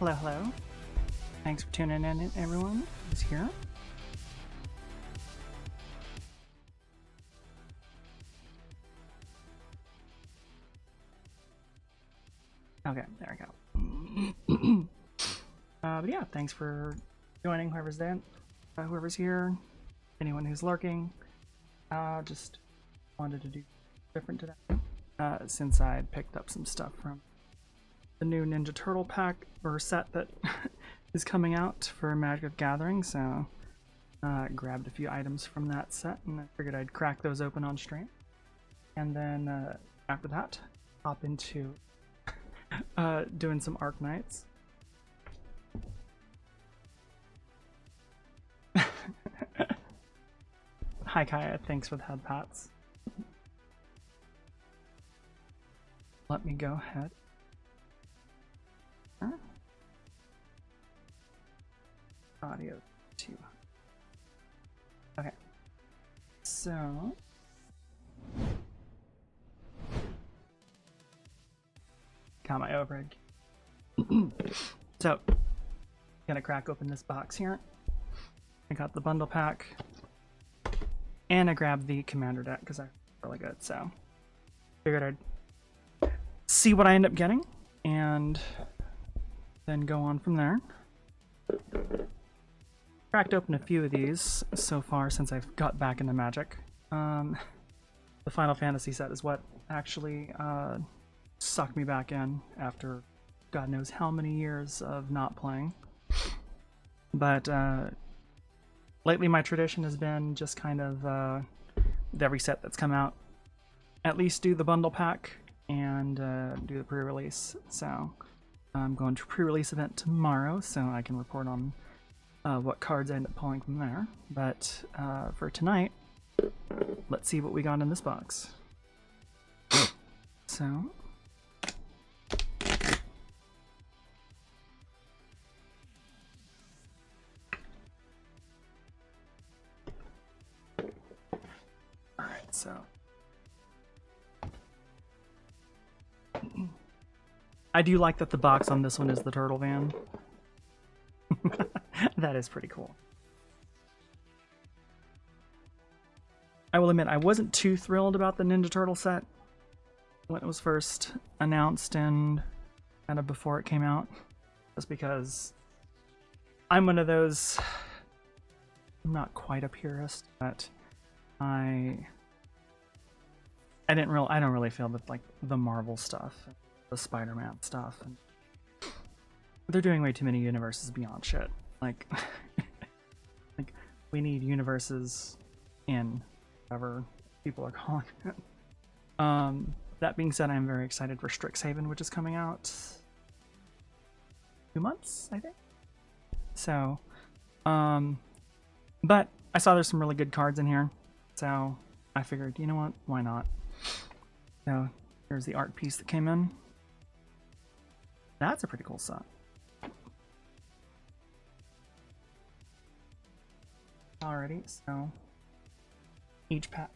Hello, hello. Thanks for tuning in, everyone. Who's here? Okay, there we go. But yeah, thanks for joining, whoever's there, whoever's here, anyone who's lurking. Just wanted to do different today, since I picked up some stuff from the new Ninja Turtle pack or set that is coming out for Magic the Gathering. So grabbed a few items from that set, and I figured I'd crack those open on stream, and then after that, hop into doing some Arc Knights. Hi Kaya, thanks for the head pats. Let me go ahead. Audio 2. Okay. So got my overhead. So gonna crack open this box here. I got the bundle pack, and I grabbed the commander deck because I'm really good. So figured I'd see what I end up getting and then go on from there. Cracked open a few of these so far since I've got back into Magic. The Final Fantasy set is what actually sucked me back in after God knows how many years of not playing. But lately my tradition has been just kind of with every set that's come out, at least do the bundle pack and do the pre-release. So I'm going to a pre-release event tomorrow, so I can report on what cards I end up pulling from there. But for tonight, let's see what we got in this box. So alright, so I do like that the box on this one is the turtle van. That is pretty cool. I will admit I wasn't too thrilled about the Ninja Turtle set when it was first announced and kind of before it came out, just because I'm one of those, I'm not quite a purist, but I don't really feel that like the Marvel stuff, the Spider-Man stuff, and they're doing way too many universes beyond shit. Like, like we need universes in whatever people are calling it. That being said, I'm very excited for Strixhaven, which is coming out 2 months, I think. So, but I saw there's some really good cards in here, so I figured, you know what, why not? So here's the art piece that came in. That's a pretty cool set. Alrighty, so each pack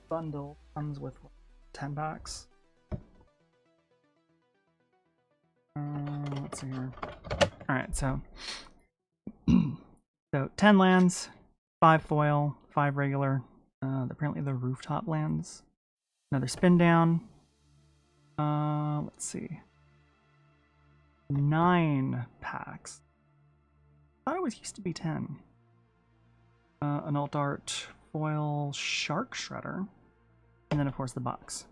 bundle comes with 10 packs. Let's see here. Alright, so 10 lands, 5 foil, 5 regular. Apparently the rooftop lands. Another spin down. Let's see. 9 packs. I thought it was used to be 10. An alt art foil shark shredder, and then of course the box,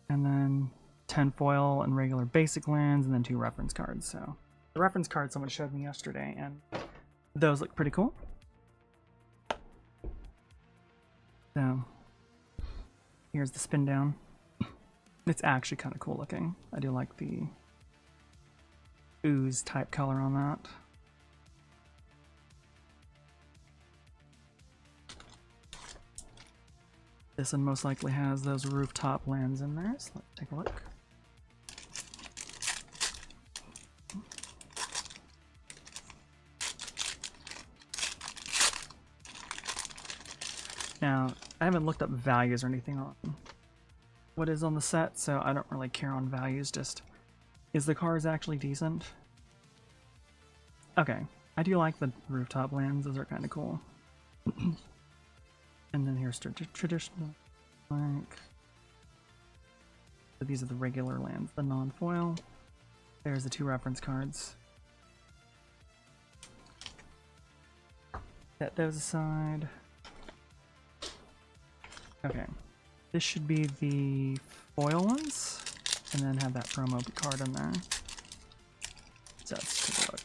and then 10 foil and regular basic lands, and then 2 reference cards. So the reference cards someone showed me yesterday, and those look pretty cool. So here's the spin down. It's actually kind of cool looking. I do like the ooze type color on that. This one most likely has those rooftop lands in there, so let's take a look. Now, I haven't looked up values or anything on what is on the set, so I don't really care on values, just Is the cars actually decent? Okay, I do like the rooftop lands, those are kind of cool. And then here's traditional, like, so these are the regular lands, the non-foil. There's the 2 reference cards. Set those aside. Okay, this should be the foil ones, and then have that promo card in there. So let's take a look.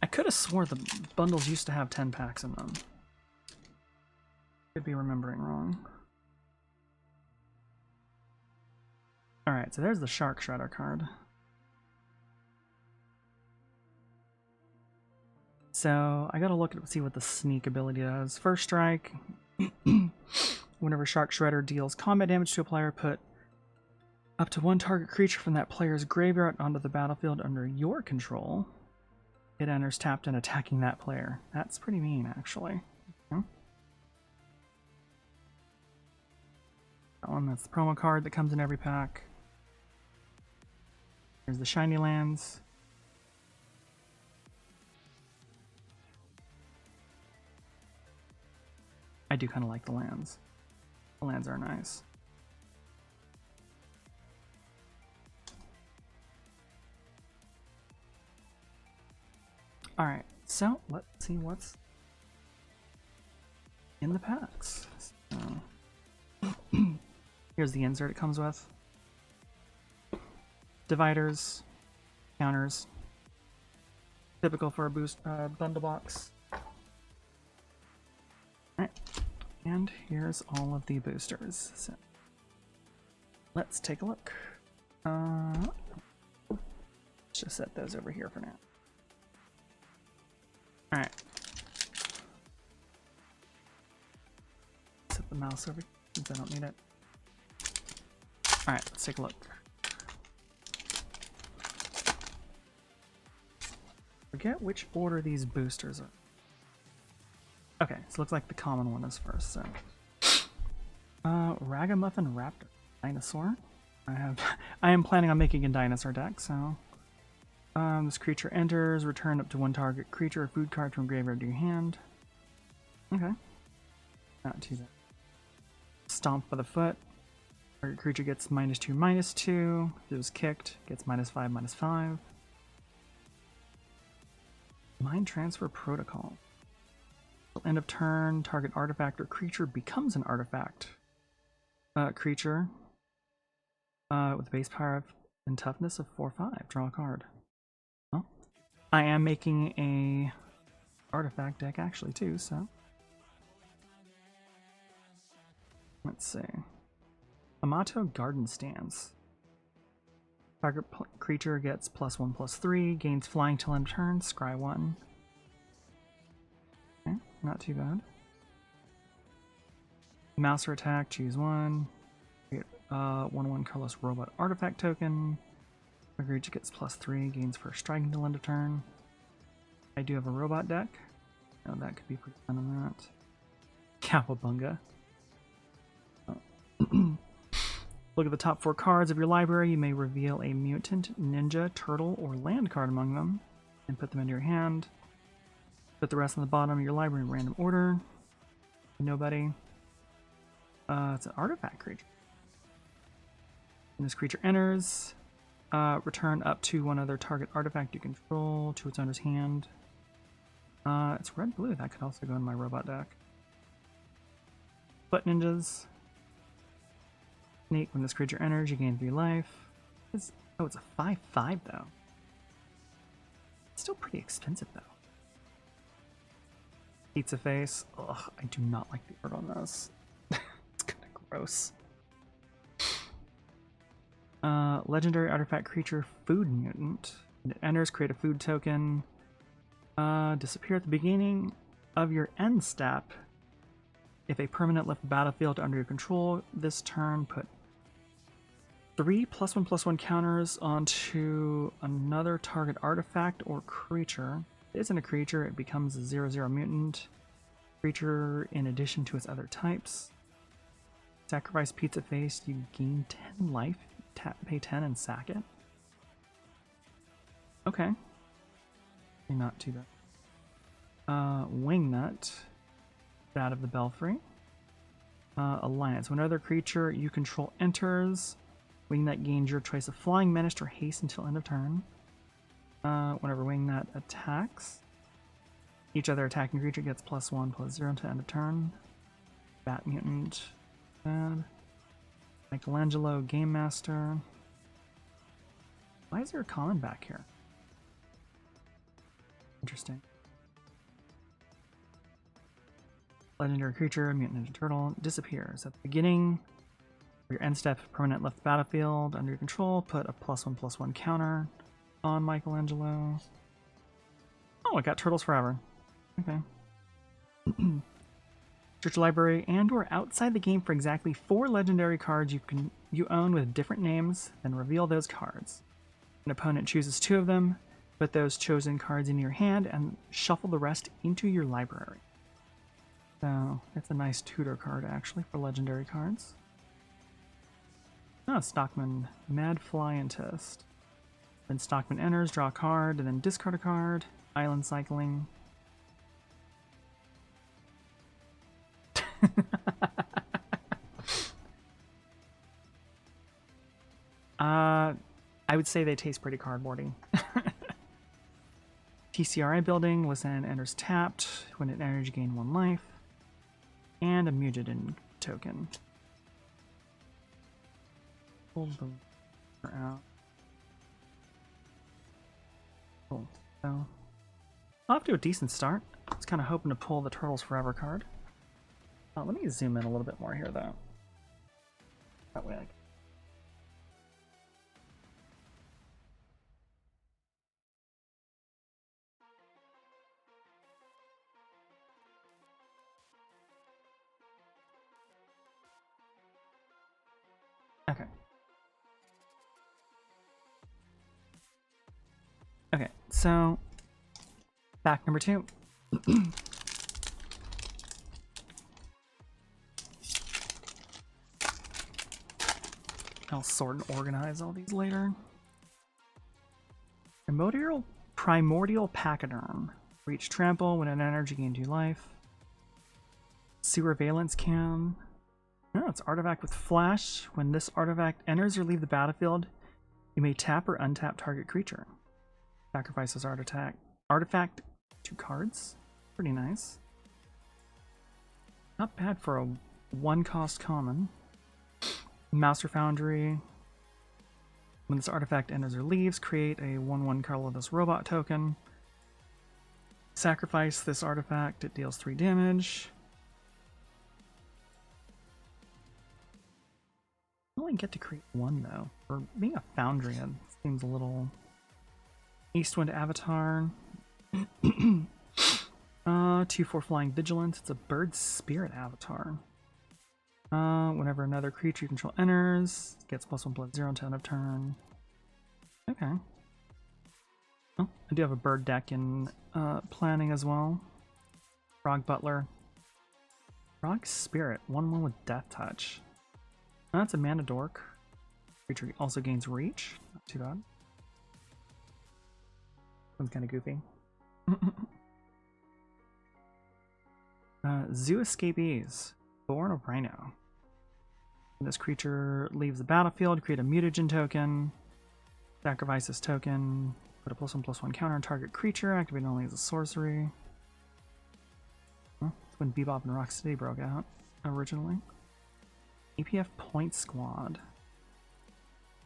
I could have swore the bundles used to have 10 packs in them. Could be remembering wrong. Alright, so there's the Shark Shredder card. So I gotta look at see what the sneak ability does. First strike. Whenever Shark Shredder deals combat damage to a player, put up to 1 target creature from that player's graveyard onto the battlefield under your control. It enters tapped and attacking that player. That's pretty mean, actually. Okay. That one, that's the promo card that comes in every pack. Here's the shiny lands. I do kind of like the lands. The lands are nice. Alright, so let's see what's in the packs. So, here's the insert it comes with. Dividers, counters, typical for a boost bundle box. Alright, and here's all of the boosters. So let's take a look. Let's just set those over here for now. Alright. Set the mouse over since I don't need it. Alright, let's take a look. Forget which order these boosters are. Okay, so it looks like the common one is first, so. Ragamuffin Raptor. Dinosaur. I am planning on making a dinosaur deck, so. This creature enters, return up to 1 target creature or food card from graveyard to your hand. Okay. Not too bad. Stomp for the foot. Target creature gets -2/-2. If it was kicked, gets -5/-5. Mind Transfer Protocol. End of turn, target artifact or creature becomes an artifact. Creature with base power and toughness of 4/5. Draw a card. Well, I am making a artifact deck actually too, so let's see. Amato Garden Stance. Target creature gets +1/+3, gains flying till end of turn, scry 1. Okay, not too bad. Mouse or attack, choose 1. Get 1/1 colorless robot artifact token. The creature gets +3, gains first strike until end of turn. I do have a robot deck. Oh, that could be pretty fun on that. Cowabunga. Oh. Look at the top 4 cards of your library. You may reveal a mutant, ninja, turtle, or land card among them and put them into your hand. Put the rest on the bottom of your library in random order. Nobody. It's an artifact creature. When this creature enters, return up to 1 other target artifact you control to its owner's hand. It's red-blue. That could also go in my robot deck. Foot ninjas. Sneak. When this creature enters, you gain 3 life. Oh, it's a 5/5 though. It's still pretty expensive though. Pizza face. Ugh, I do not like the art on this. It's kind of gross. Legendary artifact creature, food mutant. When it enters, create a food token. Disappear at the beginning of your end step. If a permanent left the battlefield under your control this turn, put 3 +1/+1 counters onto another target artifact or creature. If it isn't a creature, it becomes a 0/0 mutant creature in addition to its other types. Sacrifice Pizza Face, you gain 10 life, pay 10 and sack it. Okay. Not too bad. Wingnut, Bat of the Belfry. Alliance, when another creature you control enters, Wingnut gains your choice of Flying, Menaced, or Haste until end of turn. Whenever Wingnut attacks, each other attacking creature gets +1/+0 until end of turn. Bat Mutant, bad. Michelangelo, Game Master. Why is there a common back here? Interesting. Legendary creature, Mutant Ninja Turtle, disappears. At the beginning of your end step, permanent left the battlefield under your control, put a +1/+1 counter on Michelangelo. Oh, I got Turtles Forever. Okay. Search library and or outside the game for exactly 4 legendary cards you own with different names, then reveal those cards. An opponent chooses 2 of them, put those chosen cards in your hand, and shuffle the rest into your library. So, it's a nice tutor card, actually, for legendary cards. Oh, Stockman, Mad Flyentist. When Stockman enters, draw a card, and then discard a card. Island cycling. I would say they taste pretty cardboardy. TCRI building, Lisanne enters tapped. When it enters, you gain 1 life. And a Mutagen token. Pull them out. Cool. So, off to a decent start. I was kind of hoping to pull the Turtles Forever card. Let me zoom in a little bit more here, though. That way I can... Okay. Okay, so back number 2. I'll sort and organize all these later. Primordial Pachyderm. Reach trample when an energy gains 2 life. Sewer Valence Cam. No, it's artifact with flash. When this artifact enters or leaves the battlefield, you may tap or untap target creature. Sacrifice this artifact 2 cards. Pretty nice. Not bad for a 1-cost common. Master Foundry. When this artifact enters or leaves, create a 1/1 colorless robot token. Sacrifice this artifact, it deals 3 damage. I only get to create 1 though. For being a foundry, it seems a little... Eastwind Avatar. 2/4 Flying Vigilance. It's a Bird Spirit Avatar. Whenever another creature you control enters, it gets +1/+0 until end of turn. Okay. Oh, I do have a bird deck in planning as well. Frog Butler. Frog Spirit. 1/1 with Death Touch. Oh, that's a mana dork. Creature also gains reach. Not too bad. Sounds kind of goofy. Zoo Escapees. Born of Rhino. When this creature leaves the battlefield, create a mutagen token. Sacrifice this token. Put a +1/+1 counter on target creature. Activate only as a sorcery. Well, that's when Bebop and Rocksteady broke out originally. APF Point Squad.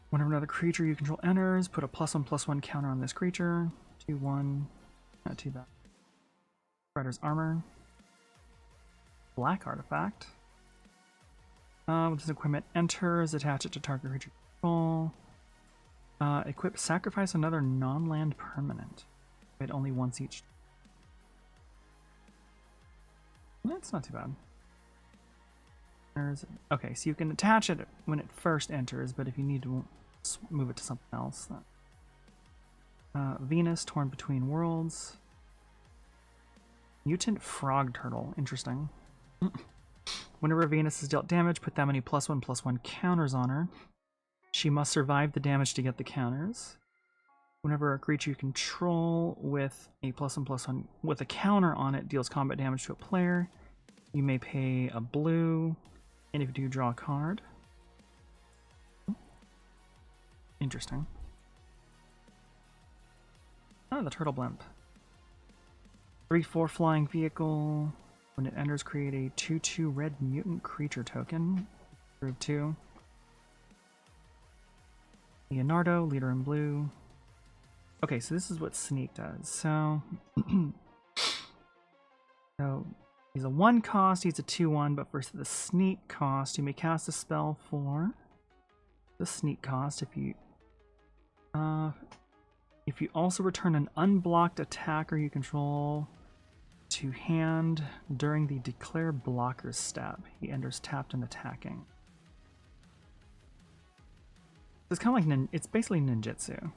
Whenever another creature you control enters, put a +1/+1 counter on this creature. 2/1. Not too bad. Rider's Armor. Black Artifact. When this equipment enters, attach it to target creature control. Equip Sacrifice another non-land permanent. Hit only once each. That's not too bad. Okay, so you can attach it when it first enters, but if you need to move it to something else, then... Venus, Torn Between Worlds. Mutant Frog Turtle, interesting. Whenever Venus is dealt damage, put that many +1/+1 counters on her. She must survive the damage to get the counters. Whenever a creature you control with a +1/+1 with a counter on it deals combat damage to a player, you may pay a blue, and if you do, draw a card. Interesting. Oh, the turtle blimp. 3/4 flying vehicle. When it enters, create a 2/2 red mutant creature token. Prove 2. Leonardo, leader in blue. Okay, so this is what Sneak does. So, he's a 1 cost, he's a 2/1, but for the Sneak cost, you may cast a spell for the Sneak cost if you also return an unblocked attacker you control to hand during the declare blocker step. He enters tapped and attacking. It's kind of like it's basically ninjutsu.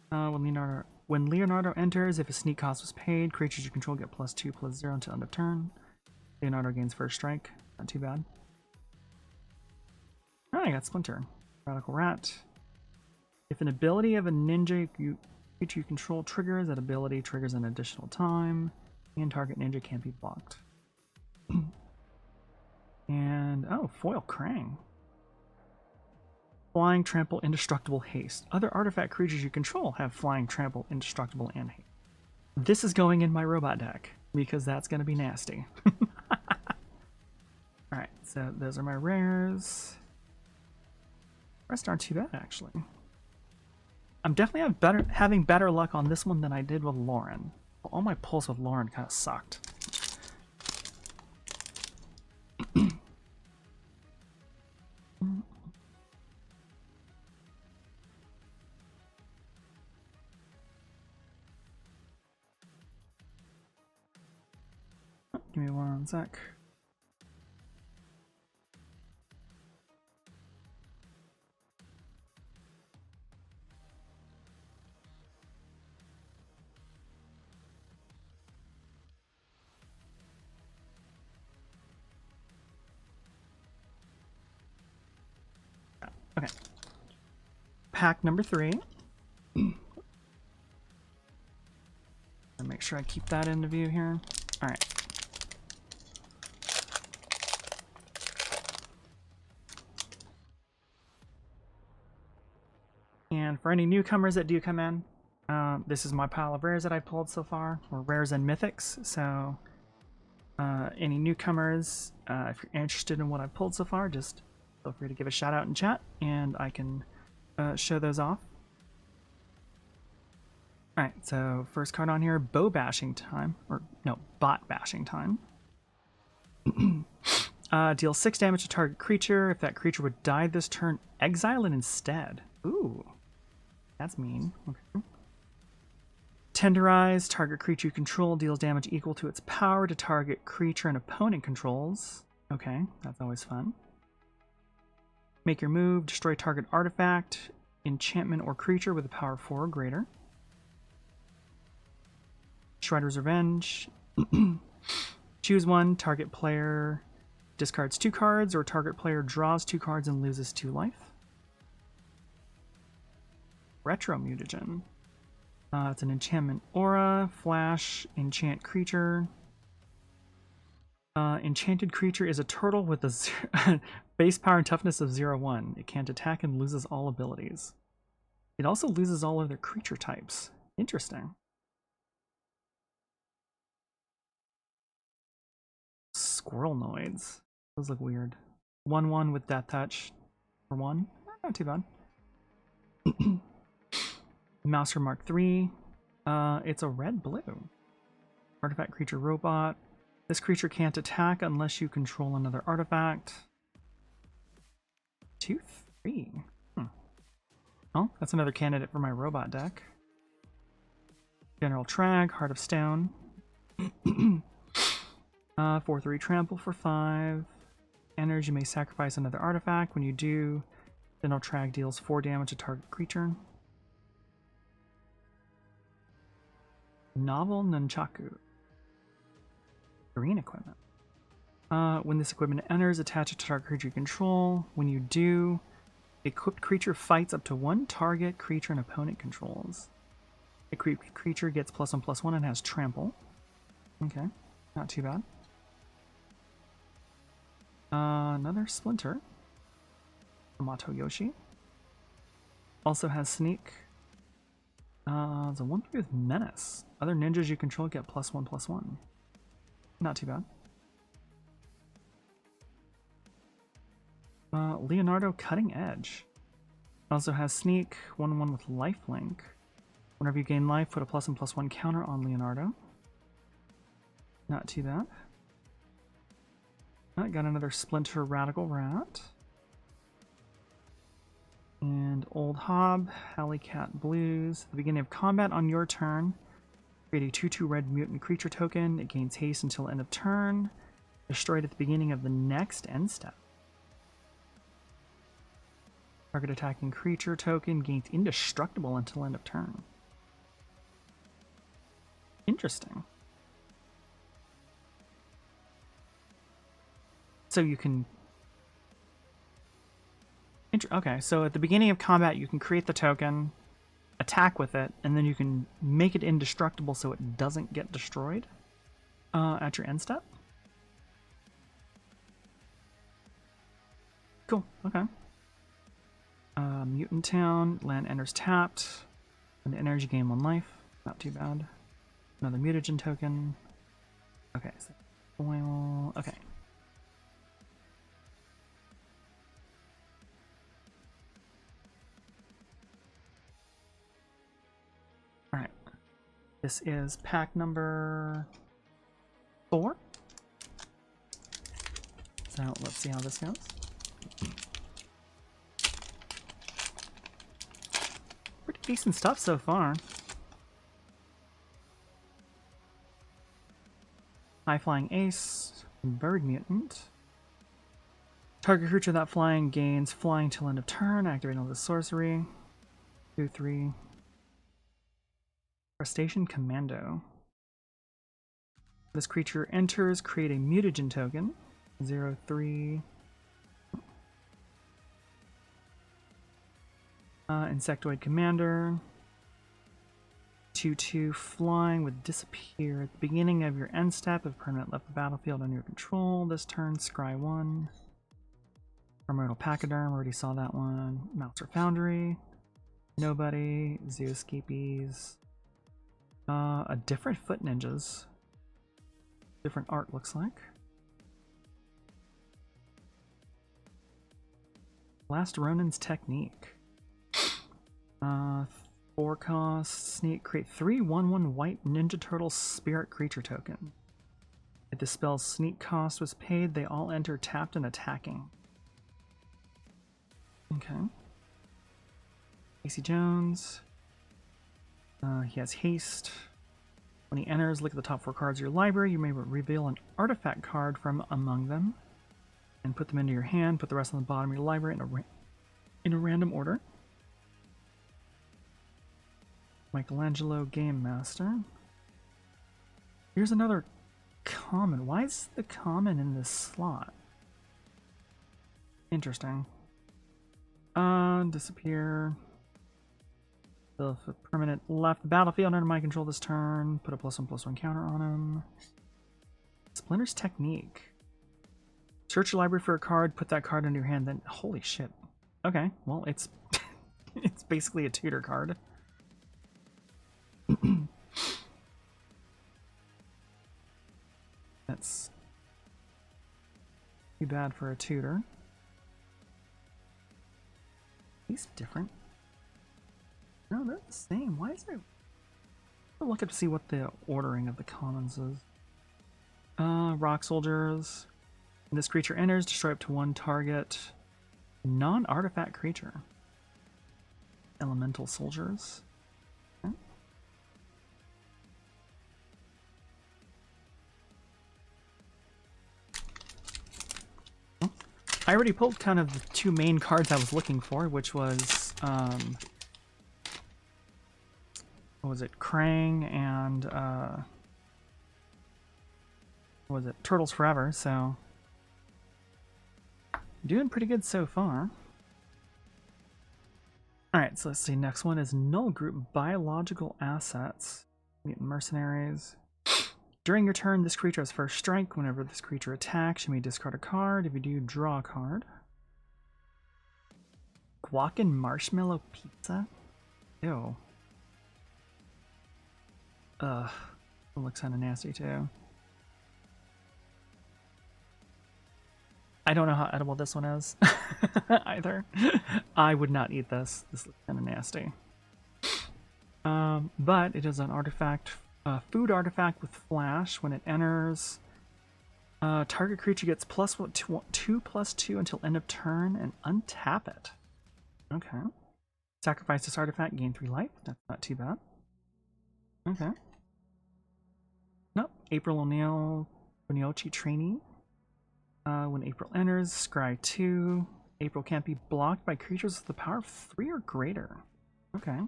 When Leonardo enters, if a sneak cost was paid, creatures you control get +2/+0 until end of turn. Leonardo gains first strike. Not too bad. Oh, I got Splinter. Radical Rat. If an ability of a ninja creature you control triggers, that ability triggers an additional time, and target ninja can't be blocked. And, oh, Foil Krang. Flying, Trample, Indestructible, Haste. Other artifact creatures you control have Flying, Trample, Indestructible, and Haste. This is going in my robot deck, because that's going to be nasty. Alright, so those are my rares. The rest aren't too bad, actually. I'm definitely having better luck on this one than I did with Lauren. All my pulls with Lauren kind of sucked. Give me 1 sec. Okay. Pack number 3. Make sure I keep that into view here. All right. And for any newcomers that do come in, this is my pile of rares that I've pulled so far, or rares and mythics. So any newcomers, if you're interested in what I've pulled so far, just feel free to give a shout out in chat, and I can show those off. Alright, so first card on here, Bow Bashing Time, or no, Bot Bashing Time. Deal 6 damage to target creature. If that creature would die this turn, exile it instead. Ooh, that's mean. Okay. Tenderize, target creature you control deals damage equal to its power to target creature and opponent controls. Okay, that's always fun. Make your move, destroy target artifact, enchantment, or creature with a power of 4 or greater. Shredder's Revenge. Choose one, target player discards 2 cards, or target player draws 2 cards and loses 2 life. Retro Mutagen. It's an enchantment aura, flash, enchant creature. Enchanted creature is a turtle with a base power and toughness of 0/1. It can't attack and loses all abilities. It also loses all other creature types. Interesting. Squirrelnoids. Those look weird. 1/1 with Death Touch for 1. Not too bad. Mouser Mark III. It's a red-blue. Artifact creature robot. This creature can't attack unless you control another artifact. 2/3. Oh, that's another candidate for my robot deck. General Trag, Heart of Stone. 4/3 Trample for 5. Enters, you may sacrifice another artifact. When you do, General Trag deals 4 damage to target creature. Novel Nunchaku. Green equipment. When this equipment enters, attach it to target creature you control. When you do, the equipped creature fights up to one target creature an opponent controls. A creature gets +1/+1 and has trample. Okay, not too bad. Another splinter. Amato Yoshi. Also has sneak. It's a 1/3 with menace. Other ninjas you control get +1/+1. Not too bad. Leonardo Cutting Edge. Also has sneak, 1/1 with lifelink. Whenever you gain life, put a +1/+1 counter on Leonardo. Not too bad. I got another Splinter Radical Rat. And Old Hob, Alley Cat Blues. At the beginning of combat on your turn, create a 2/2 red mutant creature token. It gains haste until end of turn. Destroyed at the beginning of the next end step. Target attacking creature token gains indestructible until end of turn. Interesting. So you can... Okay, so at the beginning of combat you can create the token, attack with it, and then you can make it indestructible so it doesn't get destroyed at your end step. Cool, okay. Mutant Town, land enters tapped, and energy gain 1 life. Not too bad. Another mutagen token. Okay, so oil. Okay. Alright. This is pack number 4. So let's see how this goes. Pretty decent stuff so far. High Flying Ace, Bird Mutant. Target creature that flying gains flying till end of turn. Activate all the sorcery. 2/3. Crustacean Commando. This creature enters, create a mutagen token. 0/3. Insectoid Commander. 2/2 flying with disappear. At the beginning of your end step, if permanent left the battlefield under your control this turn, scry 1. Primordial Pachyderm, already saw that one. Mouser Foundry. Nobody. Zooscapies. A different Foot Ninjas. Different art looks like. Last Ronin's Technique. 4 cost, sneak, create 3/1/1 white Ninja Turtle spirit creature token. If the spell's sneak cost was paid, they all enter tapped and attacking. Okay. Casey Jones. He has haste. When he enters, look at the top 4 cards of your library. You may reveal an artifact card from among them and put them into your hand. Put the rest on the bottom of your library in a random order. Michelangelo Game Master. Here's another common. Why is the common in this slot? Interesting. Disappear. If a permanent left the battlefield under my control this turn, put a +1/+1 counter on him. Splinter's Technique. Search your library for a card, put that card into your hand, then holy shit. Okay, well it's it's basically a tutor card. That's too bad for a tutor. He's different. No, they're the same. Why is there... I'll look up to see what the ordering of the commons is. Rock Soldiers. When this creature enters, destroy up to 1 target non-artifact creature. Elemental Soldiers. Okay. Well, I already pulled kind of the 2 main cards I was looking for, which was what was it? Krang and what was it? Turtles Forever. So Doing pretty good so far. Alright, so let's see. Next one is Null Group Biological Assets. Mutant Mercenaries. During your turn, this creature has first strike. Whenever this creature attacks, you may discard a card. If you do, draw a card. Guac and marshmallow pizza? Ew. Ugh. It looks kind of nasty too. I don't know how edible this one is either. I would not eat this. This looks kind of nasty. But it is an artifact, food artifact with flash. When it enters, target creature gets +2/+2 until end of turn and untap it. Okay. Sacrifice this artifact, gain 3 life. That's not too bad. Okay. Nope. April O'Neil, Oniochi trainee. When April enters, scry 2. April can't be blocked by creatures with the power of 3 or greater. Okay.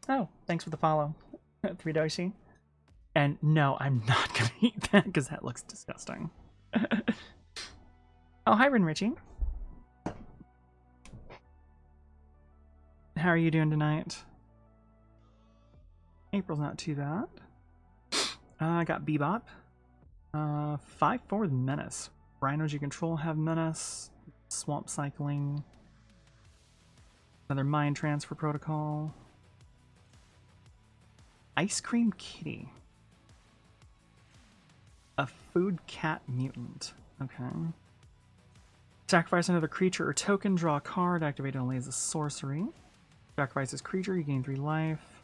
Oh, thanks for the follow. 3Doshi. And no, I'm not gonna eat that because that looks disgusting. Oh, hi, Rin Richie. How are you doing tonight? April's not too bad. I got Bebop. 5/4 with Menace. Rhinos you control have Menace. Swamp Cycling. Another Mind Transfer Protocol. Ice Cream Kitty. A Food Cat Mutant. Okay. Sacrifice another creature or token, draw a card, activate it only as a sorcery. Sacrifice this creature, you gain 3 life.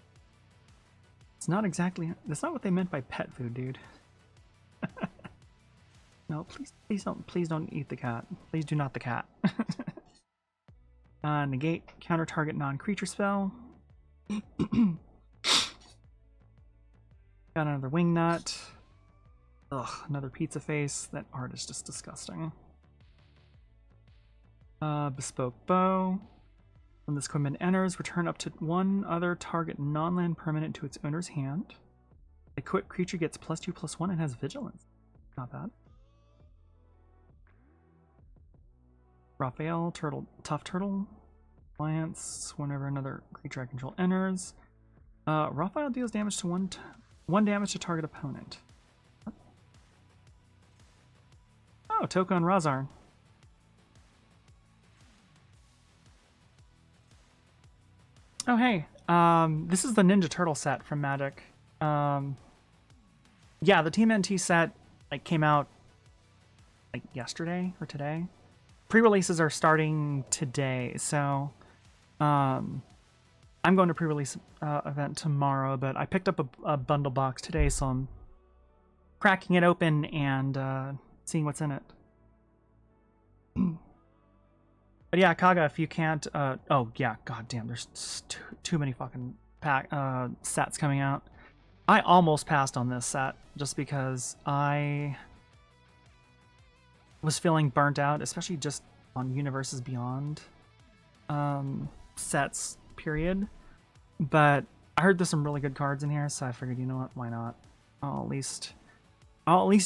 It's not exactly, that's not what they meant by pet food, dude. No, please don't eat the cat. Please do not the cat. Negate, counter target non-creature spell. Got another Wingnut. Ugh, another Pizza Face. That art is just disgusting. Bespoke Bow. When this equipment enters, return up to 1 other target non-land permanent to its owner's hand. A quick creature gets +2/+1 and has vigilance. Not bad. Raphael, Tough Turtle. Lance, whenever another creature I control enters. Raphael deals damage to 1 damage to target opponent. Oh, Toko and Razar. Oh, hey. This is the Ninja Turtle set from Magic. Yeah, the Team NT set came out yesterday or today. Pre-releases are starting today, so I'm going to pre-release event tomorrow, but I picked up a bundle box today, so I'm cracking it open and seeing what's in it. But yeah, Kaga, if you can't, oh yeah, goddamn, there's too many fucking sets coming out. I almost passed on this set just because I was feeling burnt out, especially just on Universes Beyond sets, period. But I heard there's some really good cards in here, so I figured, you know what, why not? I'll at least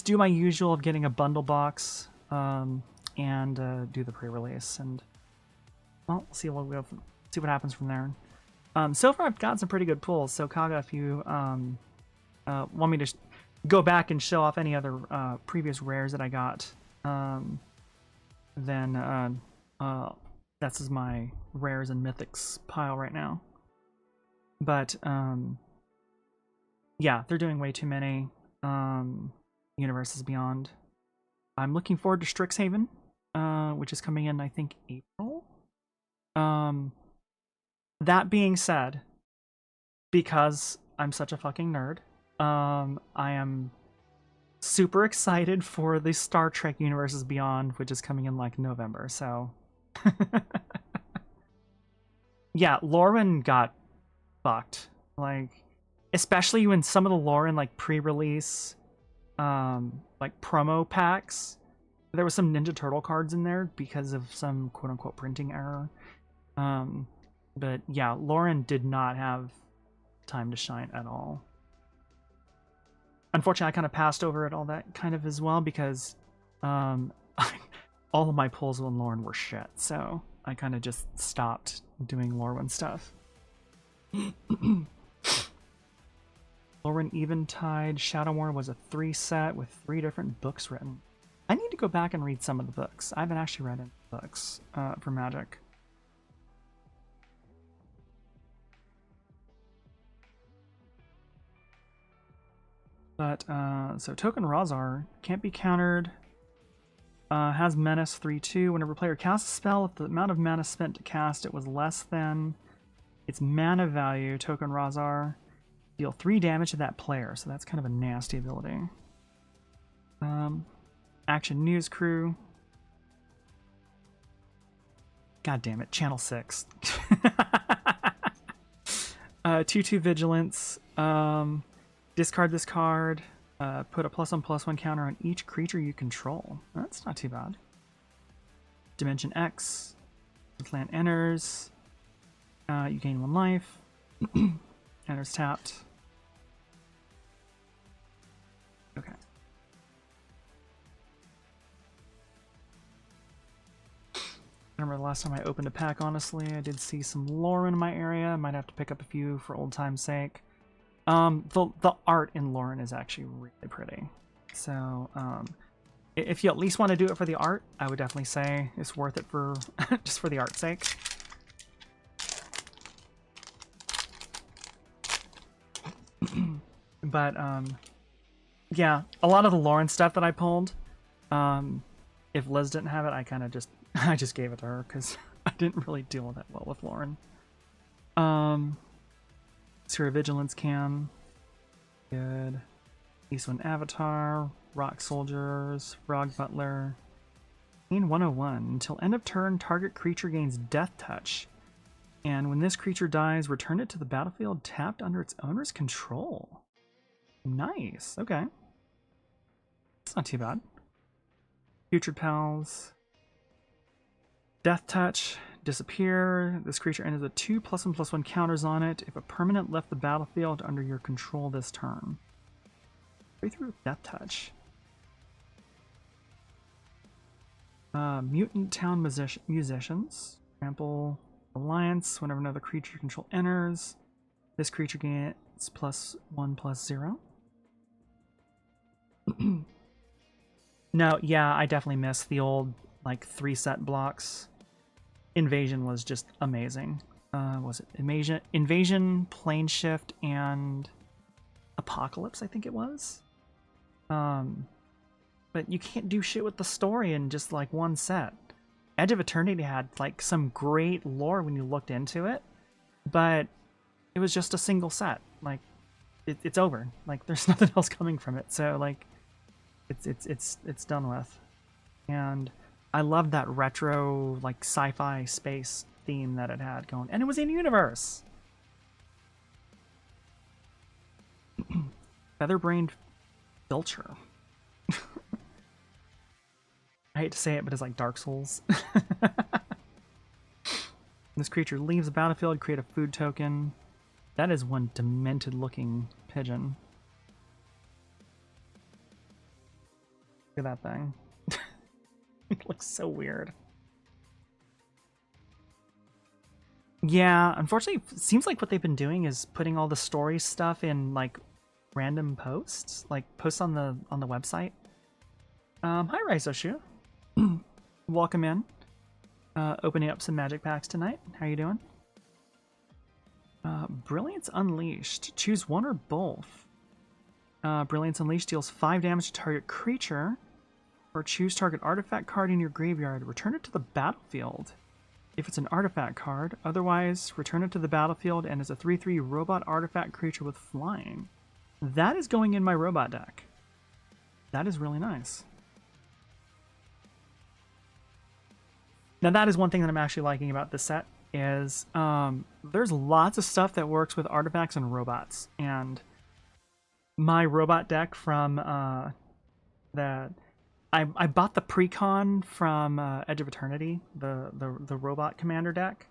do my usual of getting a bundle box and do the pre-release, and well, see what happens from there. So far, I've got some pretty good pulls. So Kaga, if you want me to go back and show off any other previous rares that I got, then that's is my rares and mythics pile right now. But yeah, they're doing way too many Universes Beyond. I'm looking forward to Strixhaven, which is coming in, I think, April. That being said, because I'm such a fucking nerd, I am super excited for the Star Trek Universes Beyond, which is coming in November, so yeah, Lorwyn got fucked. Especially when some of the lore in pre-release promo packs, there was some Ninja Turtle cards in there because of some quote-unquote printing error. But yeah, Lauren did not have time to shine at all. unfortunately, I kind of passed over it all that kind of as well because um, all of my pulls on Lauren were shit. So I kind of just stopped doing Lorwyn stuff. Lauren Eventide Shadowmoor was a 3 set with 3 different books written. I need to go back and read some of the books. I haven't actually read any books for Magic. But, so Token Razar can't be countered. Has Menace 3/2. Whenever a player casts a spell, if the amount of mana spent to cast it was less than its mana value, Token Razar deal 3 damage to that player. So that's kind of a nasty ability. Action News Crew. God damn it, Channel 6. 2/2 Vigilance. Discard this card. Put a +1/+1 counter on each creature you control. That's not too bad. Dimension X. The land enters. You gain 1 life. Enters tapped. Okay. I remember the last time I opened a pack, honestly. I did see some Lauren in my area. I might have to pick up a few for old time's sake. The art in Lauren is actually really pretty. So, if you at least want to do it for the art, I would definitely say it's worth it for just for the art's sake. But, yeah, a lot of the Lauren stuff that I pulled, if Liz didn't have it, I kind of just, I just gave it to her because I didn't really deal that well with Lauren. Zero Vigilance Cam. Good. Eastwind Avatar. Rock Soldiers. Frog Butler. Gain 101. Until end of turn, target creature gains Death Touch. And when this creature dies, return it to the battlefield tapped under its owner's control. Nice. Okay. It's not too bad. Future Pals. Death Touch. Disappear. This creature enters with 2 +1/+1 counters on it if a permanent left the battlefield under your control this turn. Right through Death Touch. Mutant Town Musicians. Trample Alliance. Whenever another creature you control enters, this creature gains +1/+0. No, yeah, I definitely miss the old like 3 set blocks. Invasion was just amazing. Was it Invasion, Plane Shift, and Apocalypse, I think it was. But you can't do shit with the story in just like 1 set. Edge of Eternity had like some great lore when you looked into it, but it was just a single set. Like it's over. Like there's nothing else coming from it. So like it's done with. And I loved that retro, like, sci-fi space theme that it had going. And it was in universe! Featherbrained Filcher. I hate to say it, but it's like Dark Souls. This creature leaves the battlefield, create a food token. That is one demented-looking pigeon. Look at that thing. It looks so weird. Yeah, unfortunately, it seems like what they've been doing is putting all the story stuff in like random posts, like posts on the website. Hi, Raisoshu. Welcome in. Opening up some magic packs tonight. How you doing? Brilliance Unleashed. Choose one or both. Brilliance Unleashed deals 5 damage to target creature. Or choose target artifact card in your graveyard. Return it to the battlefield if it's an artifact card. Otherwise, return it to the battlefield and is a 3/3 robot artifact creature with flying. That is going in my robot deck. That is really nice. Now that is one thing that I'm actually liking about this set is there's lots of stuff that works with artifacts and robots. And my robot deck from I bought the Precon from Edge of Eternity, the robot commander deck,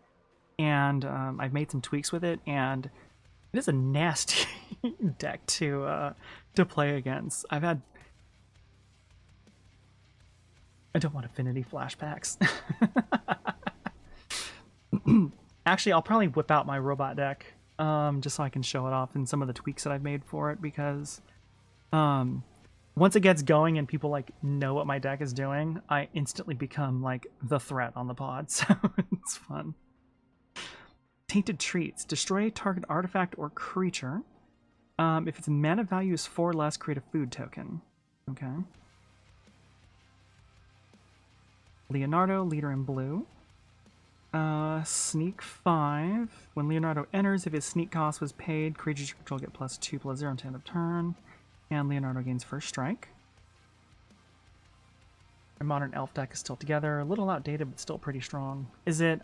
and I've made some tweaks with it, and It is a nasty deck to play against. I don't want affinity flashbacks. Actually, I'll probably whip out my robot deck, just so I can show it off and some of the tweaks that I've made for it, because once it gets going and people like know what my deck is doing, I instantly become like the threat on the pod, so it's fun. Tainted Treats. Destroy a target artifact or creature. If its mana value is 4 or less, create a food token. Okay. Leonardo, leader in blue. Sneak 5. When Leonardo enters, if his sneak cost was paid, creatures you control get +2/+0 until end of turn. And Leonardo gains first strike. My modern elf deck is still together. A little outdated, but still pretty strong. Is it,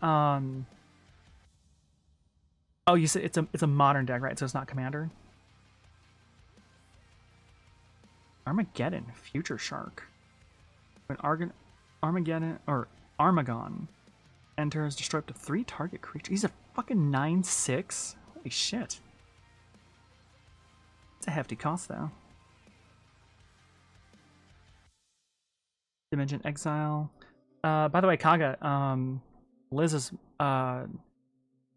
oh, you said it's a modern deck, right? So it's not Commander? Armageddon, Future Shark. When Armageddon, or Armagon enters, destroy up to 3 target creatures. He's a fucking 9/6? Holy shit. It's a hefty cost, though. Dimension Exile. By the way, Kaga, Liz has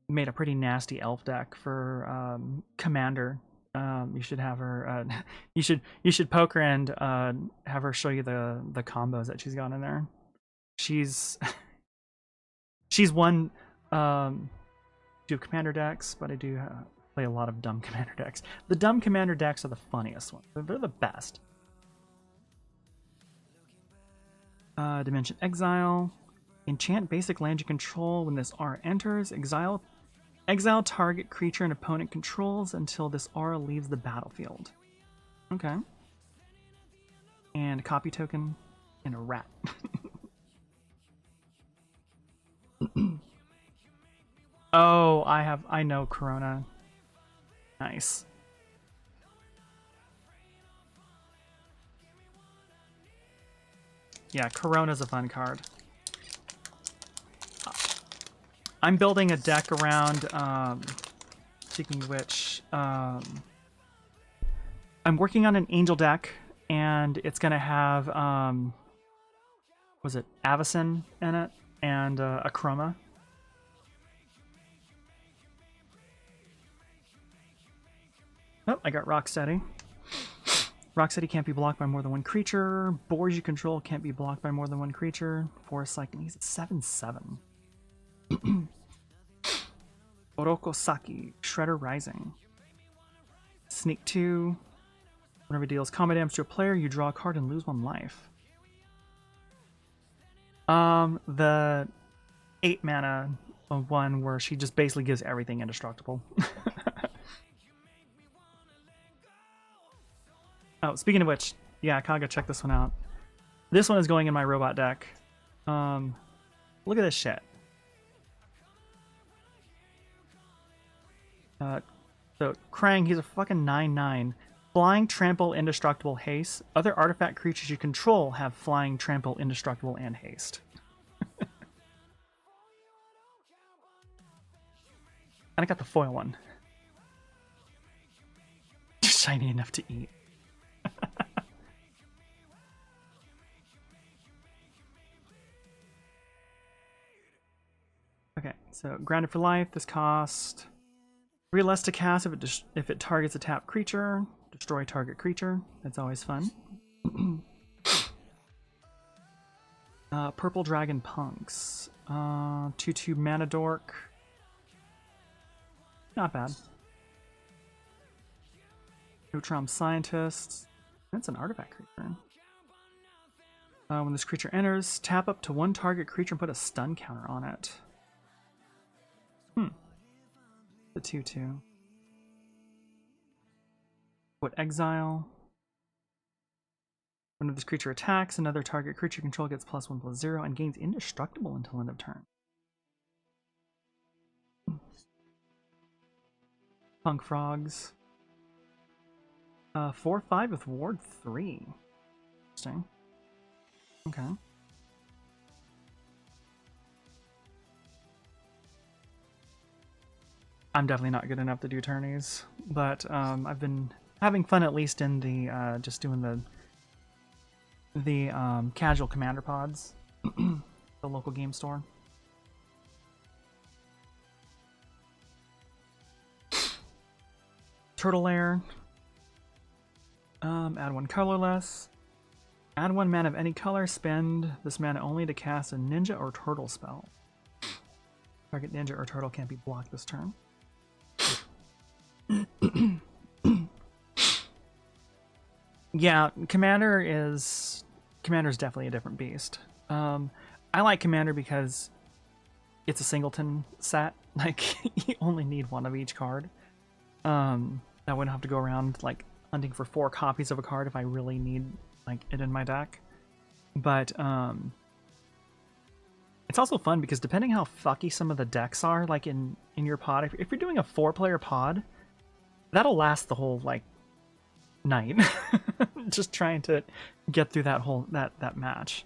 made a pretty nasty elf deck for Commander. You should have her. You should poke her and have her show you the combos that she's got in there. She's won do Commander decks, but I do play a lot of dumb Commander decks. The dumb Commander decks are the funniest ones. They're the best. Dimension Exile. Enchant basic land you control. When this aura enters, exile target creature an opponent controls until this aura leaves the battlefield. Okay. And a copy token and a rat. Oh, I know Corona. Nice. Yeah, Corona's a fun card. I'm building a deck around, speaking of which, I'm working on an Angel deck, and it's gonna have, was it Avacyn in it, and a Chroma. Oh, I got Rocksteady. Rocksteady can't be blocked by more than one creature. Boars you control can't be blocked by more than one creature. Forest Cycling, he's at 7/7. Orokosaki, Shredder Rising. Sneak 2. Whenever it deals combat damage to a player, you draw a card and lose 1 life. The 8 mana one where she just basically gives everything indestructible. Oh, speaking of which, yeah, Kaga, check this one out. This one is going in my robot deck. Look at this shit. So Krang, he's a fucking 9/9. Flying, trample, indestructible, haste. Other artifact creatures you control have flying, trample, indestructible, and haste. And I got the foil one. Just shiny enough to eat. Okay, so grounded for life. This cost 3 less to cast if it targets a tapped creature. Destroy target creature. That's always fun. Purple Dragon Punks. 2/2 Mana Dork. Not bad. Neutron Scientist. That's an artifact creature. When this creature enters, tap up to 1 target creature and put a stun counter on it. The 2/2. Put exile. When this creature attacks, another target creature control gets +1/+0 and gains indestructible until end of turn. Punk Frogs. 4/5 with Ward 3. Interesting. Okay. I'm definitely not good enough to do tourneys, but I've been having fun at least in the just doing the casual commander pods, the local game store. Turtle lair. Add one colorless. Add one mana of any color. Spend this mana only to cast a ninja or turtle spell. Target ninja or turtle can't be blocked this turn. Yeah, Commander's definitely a different beast. I like Commander because it's a singleton set. Like, you only need one of each card. I wouldn't have to go around like hunting for 4 copies of a card if I really need like it in my deck. But it's also fun because depending how fucky some of the decks are, like in your pod, if you're doing a 4-player pod, that'll last the whole like night. Just trying to get through that whole that match.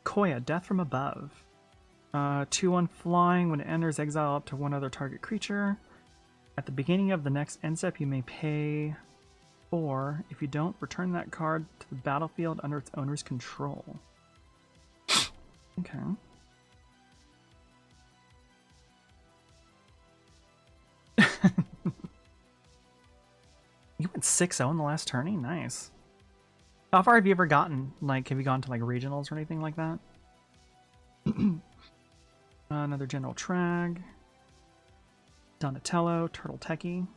Koya, Death from Above. 2/1 flying. When it enters, exile up to one other target creature. At the beginning of the next end step, you may pay 4. If you don't, return that card to the battlefield under its owner's control. Okay. You went 6-0 in the last tourney? Nice. How far have you ever gotten? Like, have you gone to like regionals or anything like that? Another General Trag. Donatello, Turtle Techie.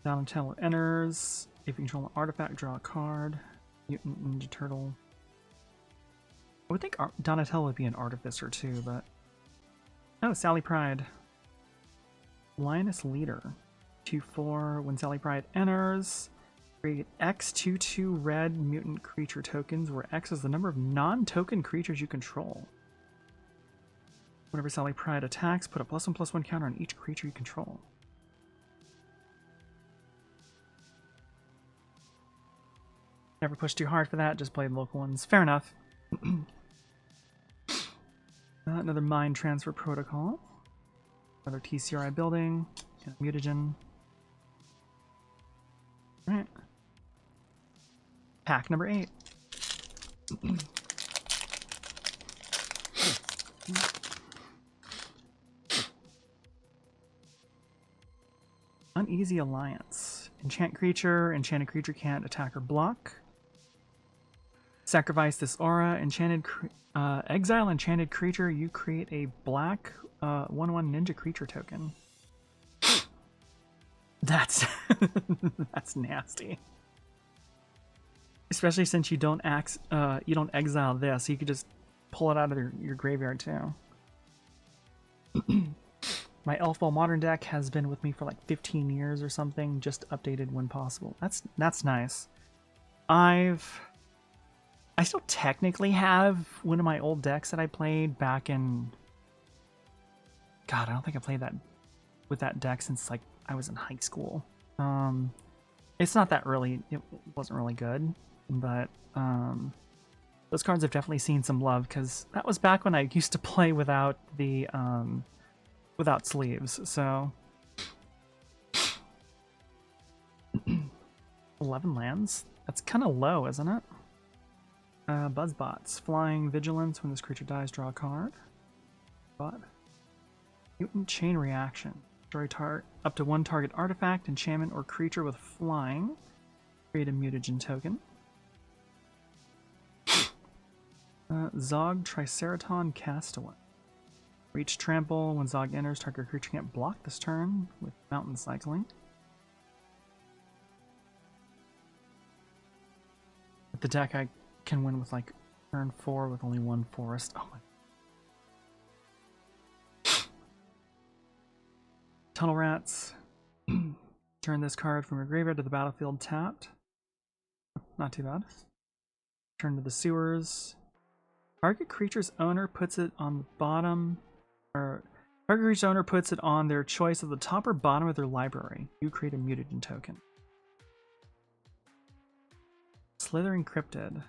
Donatello enters. If you control an artifact, draw a card. Mutant Ninja Turtle. I would think Donatello would be an artificer too, but... Oh, Sally Pride. Lioness Leader. 2/4. When Sally Pride enters, create X 2/2 red mutant creature tokens, where X is the number of non-token creatures you control. Whenever Sally Pride attacks, put a +1/+1 counter on each creature you control. Never push too hard for that, just play the local ones. Fair enough. Another Mind Transfer Protocol. Another TCRI building. And a mutagen. Alright. Pack number 8. Uneasy Alliance. Enchant creature. Enchanted creature can't attack or block. Sacrifice this aura. Exile enchanted creature. You create a black 1/1 ninja creature token. That's that's nasty. Especially since you don't exile this, you could just pull it out of your graveyard too. My Elfball Modern deck has been with me for like 15 years or something, just updated when possible. That's nice. I still technically have one of my old decks that I played back in... God, I don't think I played that with that deck since like I was in high school. It's not that really, it wasn't really good, but those cards have definitely seen some love because that was back when I used to play without the without sleeves. So 11 lands. That's kind of low, isn't it? Buzzbots. Flying Vigilance. When this creature dies, draw a card. But Mutant Chain Reaction. Destroy up to 1 target artifact, enchantment, or creature with flying. Create a mutagen token. Zog Triceraton Castaway. Reach Trample. When Zog enters, target creature can't block this turn with Mountain Cycling. With the deck, I can win with like turn 4 with only 1 forest. Oh my. Tunnel Rats. Turn this card from your graveyard to the battlefield tapped. Not too bad. Turn to the sewers. Target creature's owner puts it on the bottom, or target creature's owner puts it on their choice of the top or bottom of their library. You create a mutagen token. Slithering Cryptid.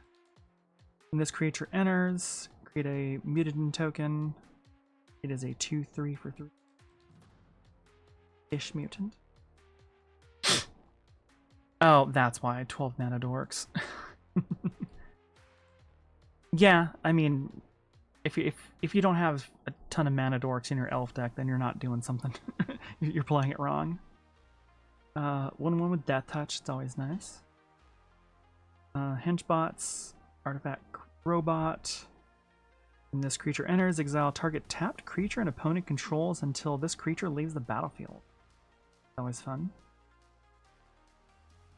When this creature enters, create a mutagen token. It is a 2/3 for 3-ish mutant. Oh, that's why 12 mana dorks. Yeah, I mean, if you don't have a ton of mana dorks in your elf deck, then you're not doing something. You're playing it wrong. 1/1 with Death Touch. It's always nice. Henchbots, artifact robot. When this creature enters, exile target tapped creature an opponent controls until this creature leaves the battlefield. Always fun.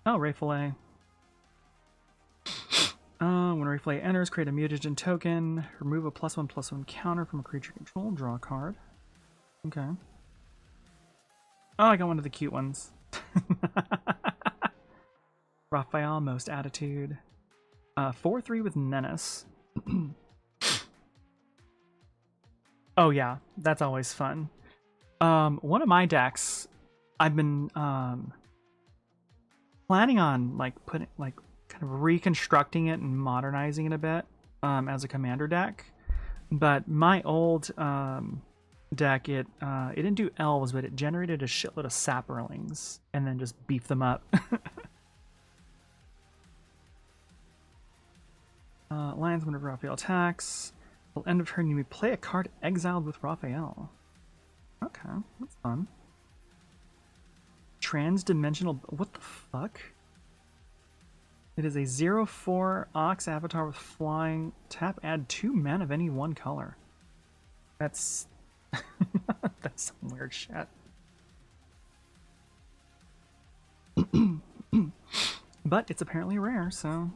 Oh, Rayfillet. When Rayfillet enters, create a mutagen token. Remove a +1/+1 counter from a creature control. Draw a card. Okay. Oh, I got one of the cute ones. Raphael, most attitude. 4/3 with menace. Oh yeah, that's always fun. One of my decks, I've been planning on kind of reconstructing it and modernizing it a bit as a commander deck. But my old deck, it didn't do elves, but it generated a shitload of sapperlings and then just beefed them up. Lands whenever Raphael attacks. Till end of turn, you may play a card exiled with Raphael. Okay, that's fun. Transdimensional. What the fuck? It is a 0/4 Ox avatar with flying. Tap, add 2 mana of any one color. That's. That's some weird shit. But it's apparently rare, so.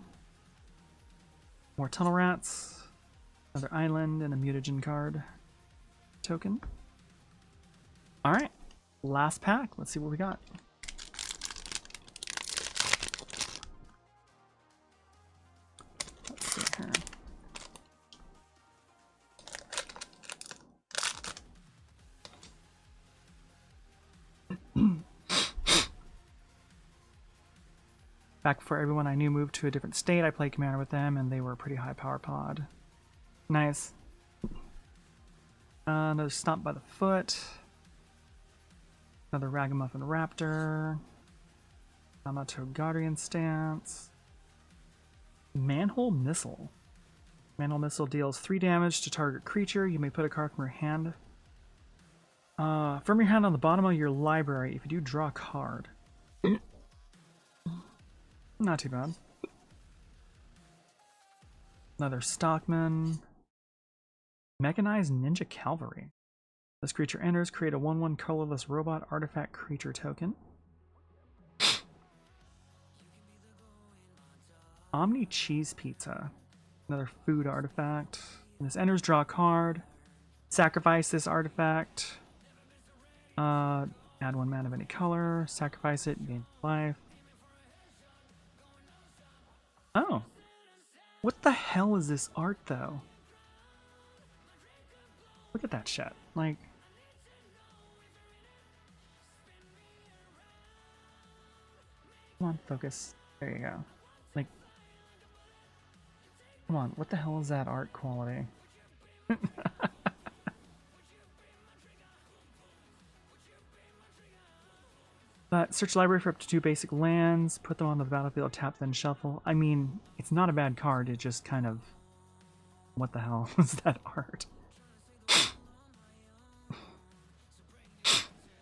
More Tunnel Rats. Another island and a mutagen card token. Alright. Last pack. Let's see what we got. Let's see here. Back before everyone I knew moved to a different state, I played Commander with them, and they were a pretty high power pod. Nice. Another Stomp by the Foot. Another Ragamuffin Raptor. Yamato Guardian Stance. Manhole Missile. Manhole Missile deals 3 damage to target creature. You may put a card from your hand. From your hand on the bottom of your library. If you do, draw a card. Not too bad. Another Stockman. Mechanized Ninja Cavalry. This creature enters, create a 1/1 colorless robot artifact creature token. Omni Cheese Pizza. Another food artifact. When this enters, draw a card. Sacrifice this artifact. Add 1 mana of any color. Sacrifice it, gain life. Oh. What the hell is this art, though? Look at that shit. Like... Come on, focus. There you go. Like... Come on, what the hell is that art quality? But search library for up to 2 basic lands, put them on the battlefield, tap, then shuffle. I mean, it's not a bad card, it just kind of... What the hell was that art?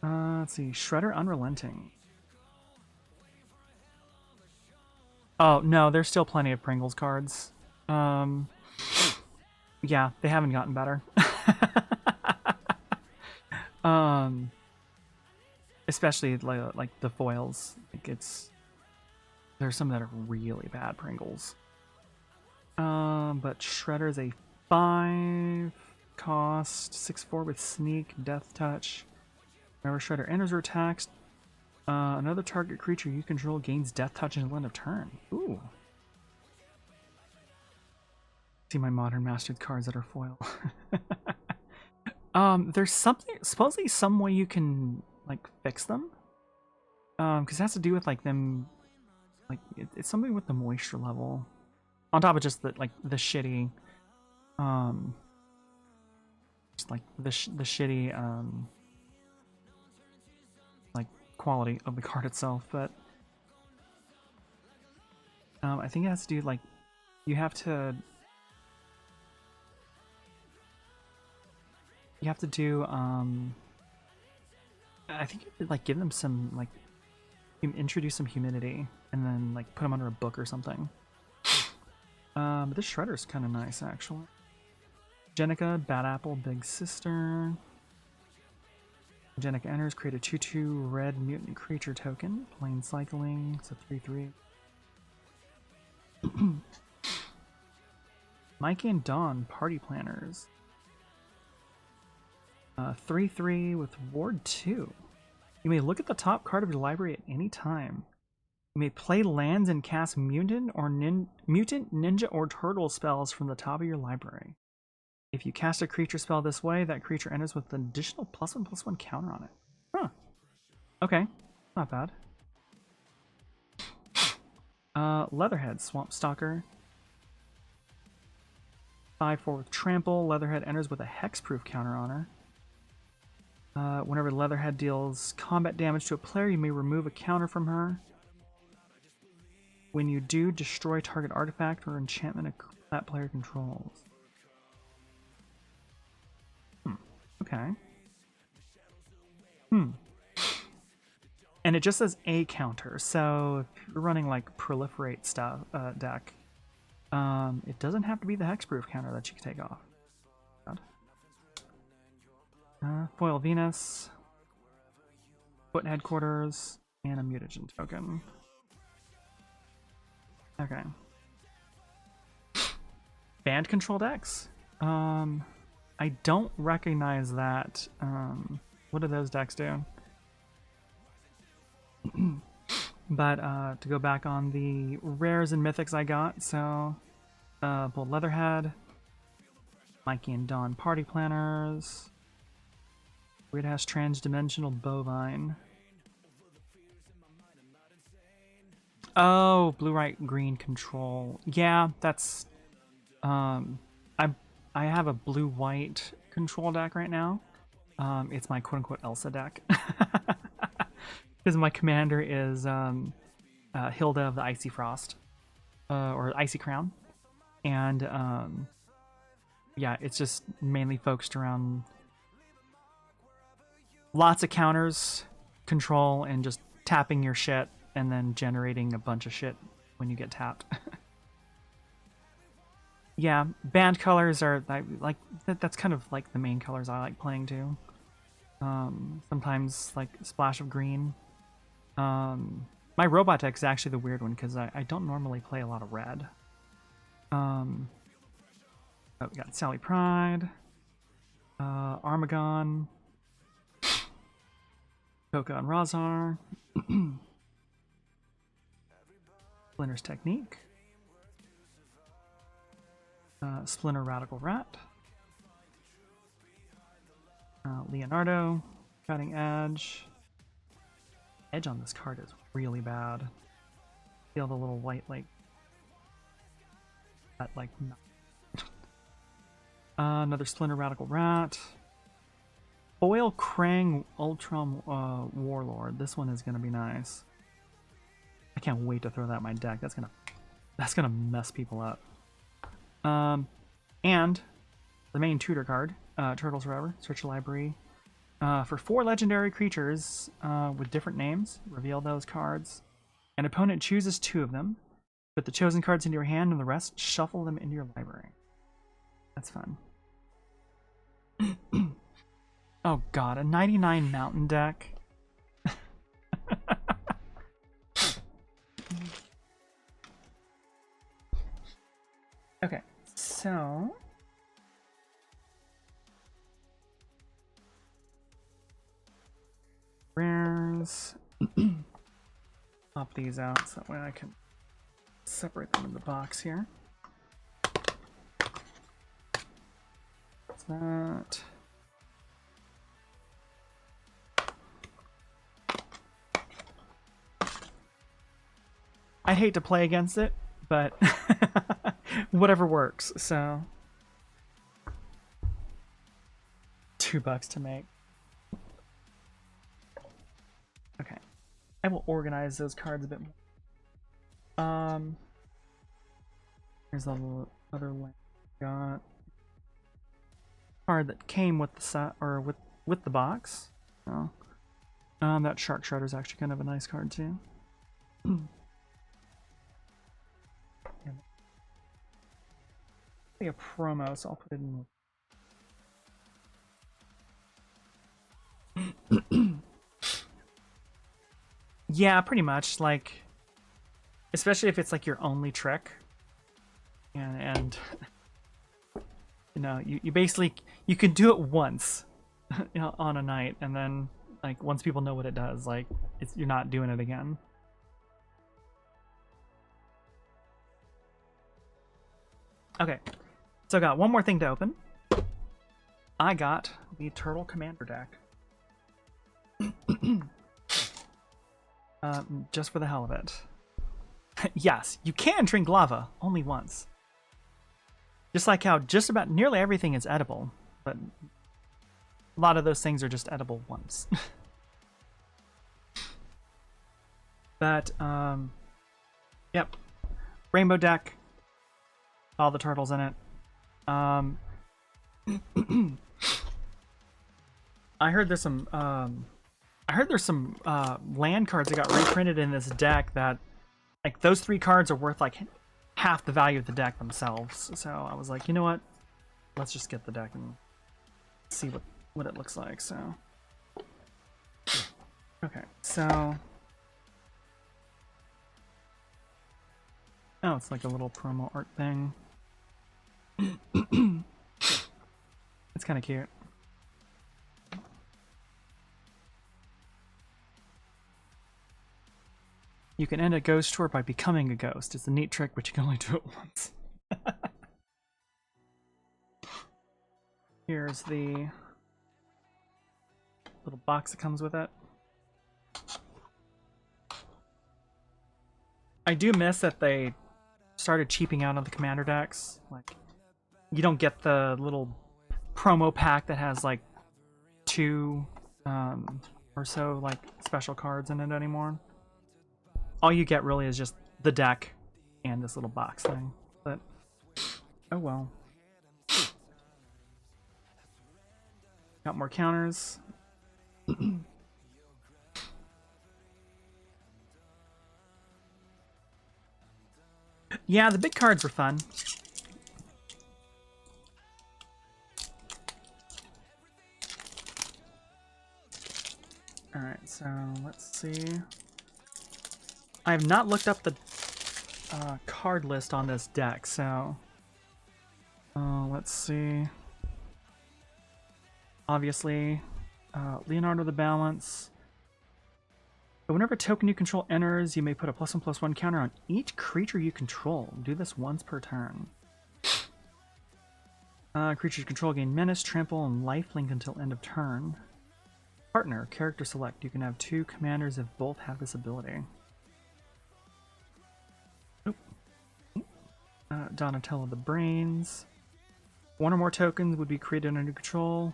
Let's see, Shredder Unrelenting. Oh, no, there's still plenty of Pringles cards. Yeah, they haven't gotten better. Especially like the foils. Like there's some that are really bad Pringles. But Shredder's a 5 cost, 6/4 with sneak, death touch. Whenever Shredder enters or attacks, another target creature you control gains death touch until end of turn. Ooh. See my modern mastered cards that are foil. There's supposedly some way you can like fix them. Because it has to do with like them, like it's something with the moisture level. On top of just the shitty, just like the shitty like quality of the card itself, but I think it has to do like you have to do I think you could like give them some like introduce some humidity and then like put them under a book or something. But this shredder's kind of nice actually. Jenica, Bad Apple, Big Sister. Jenica enters, create a 2/2 red mutant creature token. Plane cycling, it's a 3/3. Mikey and Dawn, Party Planners. 3/3 with Ward 2. You may look at the top card of your library at any time. You may play lands and cast mutant, ninja, or turtle spells from the top of your library. If you cast a creature spell this way, that creature enters with an additional +1/+1 counter on it. Huh. Okay. Not bad. Leatherhead, Swamp Stalker. 5/4 with Trample. Leatherhead enters with a hexproof counter on her. Whenever Leatherhead deals combat damage to a player, you may remove a counter from her. When you do, destroy target artifact or enchantment that player controls. Okay. And it just says a counter, so if you're running like proliferate stuff deck, it doesn't have to be the hexproof counter that you can take off. Foil Venus, Foot Headquarters, and a mutagen token. Okay. Band control decks. I don't recognize that. What do those decks do? But to go back on the rares and mythics I got, so Bold Leatherhead, Mikey and Dawn Party Planners, Weird Ass Transdimensional Bovine. Oh, blue, white, green control. Yeah, that's I have a blue-white control deck right now. It's my quote-unquote Elsa deck. Because my commander is Hilda of the Icy Frost. Or Icy Crown. And yeah, it's just mainly focused around lots of counters, control, and just tapping your shit, and then generating a bunch of shit when you get tapped. Yeah, band colors are like that's kind of like the main colors I like playing too. Sometimes like splash of green. My robot deck is actually the weird one because I don't normally play a lot of red. Oh, we got Sally Pride, Armagon, Coca and Razar, Splinter's Technique. Splinter Radical Rat, Leonardo, Cutting Edge. Edge on this card is really bad. Feel the little white like that like. Another Splinter Radical Rat. Foil Krang Ultram Warlord. This one is gonna be nice. I can't wait to throw that in my deck. That's gonna mess people up. And the main tutor card, Turtles Forever, search your library. For 4 legendary creatures with different names, reveal those cards. An opponent chooses 2 of them. Put the chosen cards into your hand and the rest shuffle them into your library. That's fun. Oh god, a 99 mountain deck. Okay, so rares. Pop these out so that way I can separate them in the box here. What's that? I'd hate to play against it, but whatever works, so. $2 to make. Okay. I will organize those cards a bit more. Here's the other land got. Card that came with the set or with the box. Oh. That Shark Shredder is actually kind of a nice card too. A promo, so I'll put it in. Yeah, pretty much. Like, especially if it's like your only trick, and you know, you basically you can do it once, you know, on a night, and then like once people know what it does, like you're not doing it again. Okay, so I got one more thing to open. I got the Turtle Commander deck. Just for the hell of it. Yes, you can drink lava, only once. Just like how just about nearly everything is edible, but a lot of those things are just edible once. But, yep. Rainbow deck. All the turtles in it. I heard there's some, land cards that got reprinted in this deck that, like, those 3 cards are worth, like, half the value of the deck themselves. So I was like, you know what? Let's just get the deck and see what it looks like. So, okay, so, oh, it's like a little promo art thing. It's kind of cute. You can end a ghost tour by becoming a ghost. It's a neat trick, but you can only do it once. Here's the little box that comes with it. I do miss that they started cheaping out on the commander decks. Like, you don't get the little promo pack that has like 2 or so like special cards in it anymore. All you get really is just the deck and this little box thing. But oh well. Got more counters. Yeah, the big cards were fun. Alright, so let's see. I have not looked up the card list on this deck, so let's see. Obviously, Leonardo the Balance. But whenever a token you control enters, you may put a +1/+1 counter on each creature you control. Do this once per turn. Creatures you control gain menace, trample, and lifelink until end of turn. Partner, character select. You can have 2 commanders if both have this ability. Donatello the Brains. 1 or more tokens would be created under control.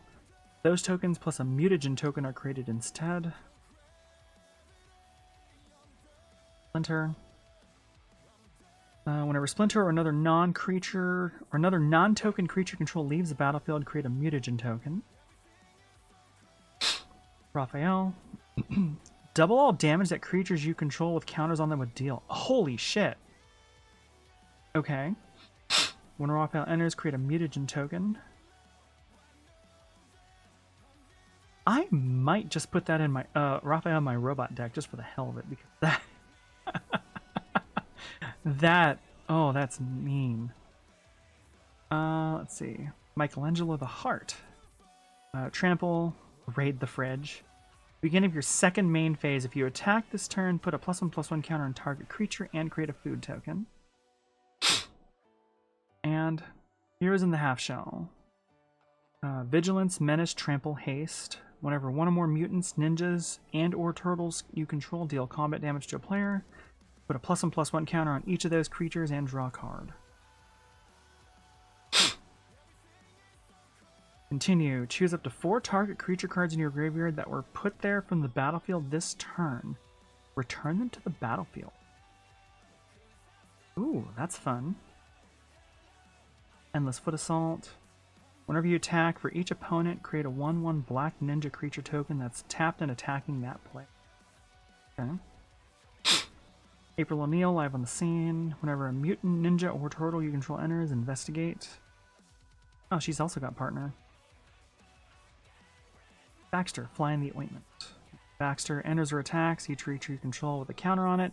Those tokens plus a mutagen token are created instead. Splinter. Whenever Splinter or another non-creature or another non-token creature control leaves the battlefield, create a mutagen token. Raphael. Double all damage that creatures you control with counters on them would deal. Holy shit. Okay. When Raphael enters, create a mutagen token. I might just put that in my Raphael in my robot deck just for the hell of it, because that that's mean. Let's see. Michelangelo the Heart. Trample, raid the fridge. Beginning of your second main phase, if you attack this turn, put a +1/+1 counter on target creature and create a food token. And Heroes in the Half Shell. Vigilance, Menace, Trample, Haste. Whenever 1 or more mutants, ninjas, and or turtles you control deal combat damage to a player, put a +1/+1 counter on each of those creatures and draw a card. Continue. Choose up to 4 target creature cards in your graveyard that were put there from the battlefield this turn. Return them to the battlefield. Ooh, that's fun. Endless Foot Assault. Whenever you attack, for each opponent, create a 1/1 black ninja creature token that's tapped and attacking that player. Okay. April O'Neil, live on the scene. Whenever a mutant, ninja, or turtle you control enters, investigate. Oh, she's also got partner. Baxter, Fly in the Ointment. Baxter enters or attacks each creature you control with a counter on it.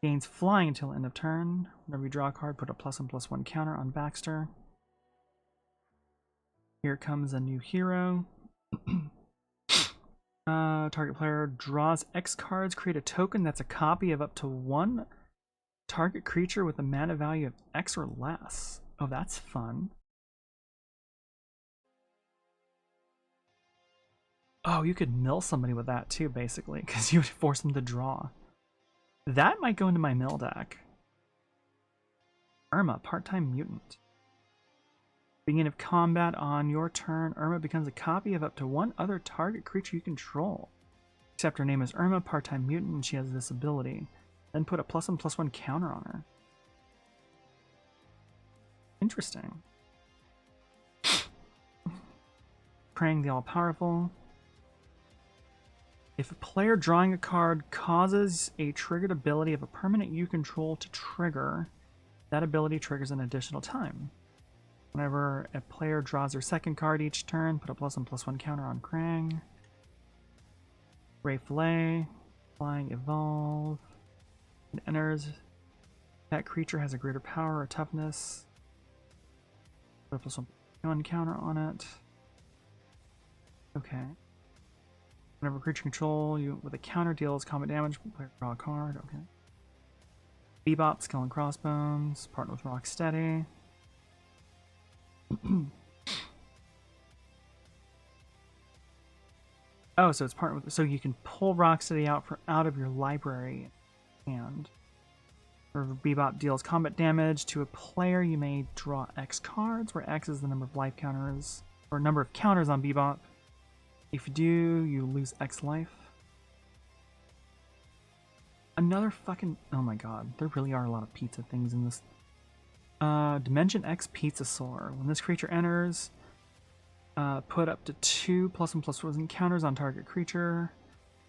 Gains flying until end of turn. Whenever you draw a card, put a +1/+1 counter on Baxter. Here comes a new hero. Target player draws X cards, create a token that's a copy of up to 1 target creature with a mana value of X or less. Oh, that's fun. Oh, you could mill somebody with that too, basically, because you would force them to draw. That might go into my mill deck. Irma, part-time mutant. Beginning of combat on your turn, Irma becomes a copy of up to 1 other target creature you control. Except her name is Irma, part-time mutant, and she has this ability. Then put a +1/+1 counter on her. Interesting. Praying the All-Powerful. If a player drawing a card causes a triggered ability of a permanent you control to trigger, that ability triggers an additional time. Whenever a player draws their second card each turn, put a +1/+1 counter on Krang. Ray Fillet, Flying Evolve. It enters. That creature has a greater power or toughness. Put a +1/+1 counter on it. Okay. Whenever creature control you with a counter deals combat damage, player draw a card. Okay. Bebop, Skull and Crossbones, partner with Rocksteady. Oh, so it's partner with, so you can pull Rocksteady out of your library, and whenever Bebop deals combat damage to a player, you may draw X cards, where X is the number of life counters or number of counters on Bebop. If you do, you lose X life. Another fucking... Oh my god, there really are a lot of pizza things in this. Dimension X Pizza Soar. When this creature enters, put up to 2 +1/+1 counters on target creature.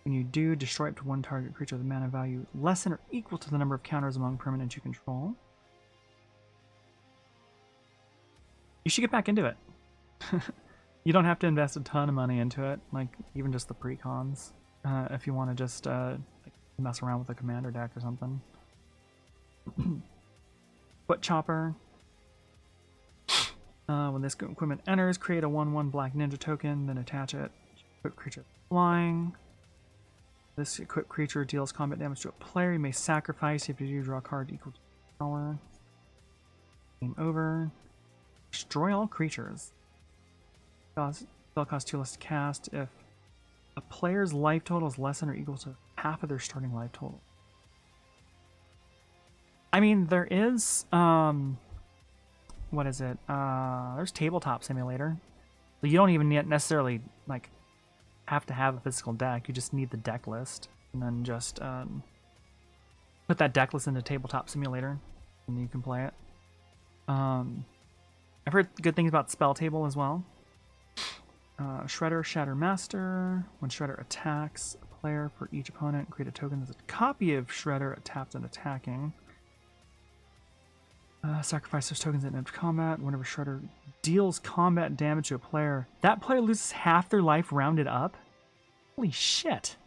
When you do, destroy up to 1 target creature with a mana value less than or equal to the number of counters among permanents you control. You should get back into it. You don't have to invest a ton of money into it, like even just the precons, if you want to just like mess around with a commander deck or something. Foot Chopper. When this equipment enters, create a 1/1 black ninja token, then attach it. Equip creature flying. This equipped creature deals combat damage to a player. You may sacrifice if you do draw a card equal to power. Game over. Destroy all creatures. Spell cost 2 less to cast if a player's life total is less than or equal to half of their starting life total. I mean, there is, what is it? There's Tabletop Simulator. So you don't even necessarily, like, have to have a physical deck. You just need the deck list. And then just put that deck list into Tabletop Simulator. And you can play it. I've heard good things about Spell Table as well. Shredder, Shatter Master. When Shredder attacks a player for each opponent, create a token that's a copy of Shredder tapped and attacking. Sacrifice those tokens at end of combat. Whenever Shredder deals combat damage to a player, that player loses half their life rounded up. Holy shit.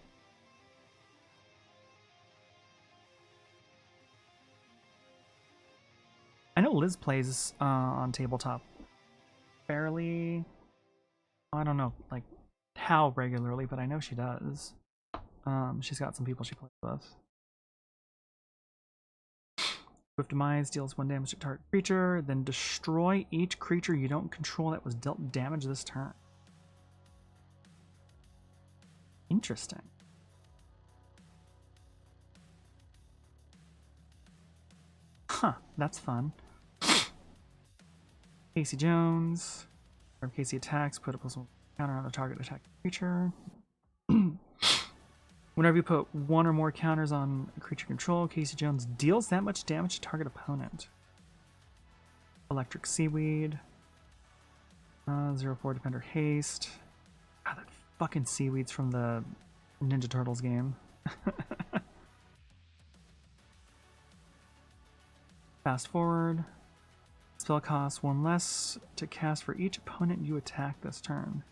I know Liz plays on tabletop fairly... I don't know, like, how regularly, but I know she does. She's got some people she plays with. Swift Demise deals 1 damage to target creature, then destroy each creature you don't control that was dealt damage this turn. Interesting. Huh, that's fun. Casey Jones. In case he attacks, put a +1 counter on the target attack creature. Whenever you put one or more counters on a creature control, Casey Jones deals that much damage to target opponent. Electric Seaweed. 0/4 Defender Haste. God, that fucking seaweed's from the Ninja Turtles game. Fast forward. Spell costs 1 less to cast for each opponent you attack this turn.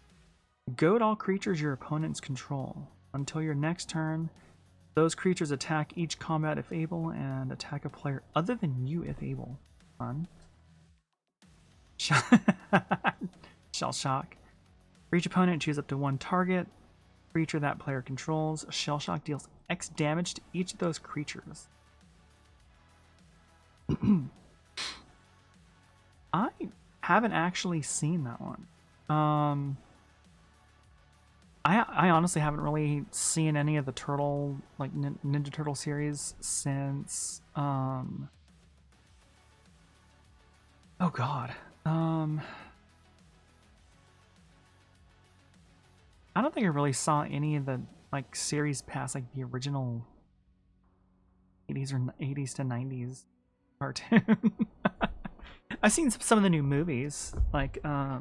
Goad all creatures your opponents control. Until your next turn, those creatures attack each combat if able, and attack a player other than you if able. Fun. Shell Shock. For each opponent, choose up to 1 target creature that player controls. Shell Shock deals X damage to each of those creatures. I haven't actually seen that one. I honestly haven't really seen any of the Turtle, like Ninja Turtle series since oh god. I don't think I really saw any of the like series past like the original 80s or 80s to 90s cartoon. I've seen some of the new movies, like I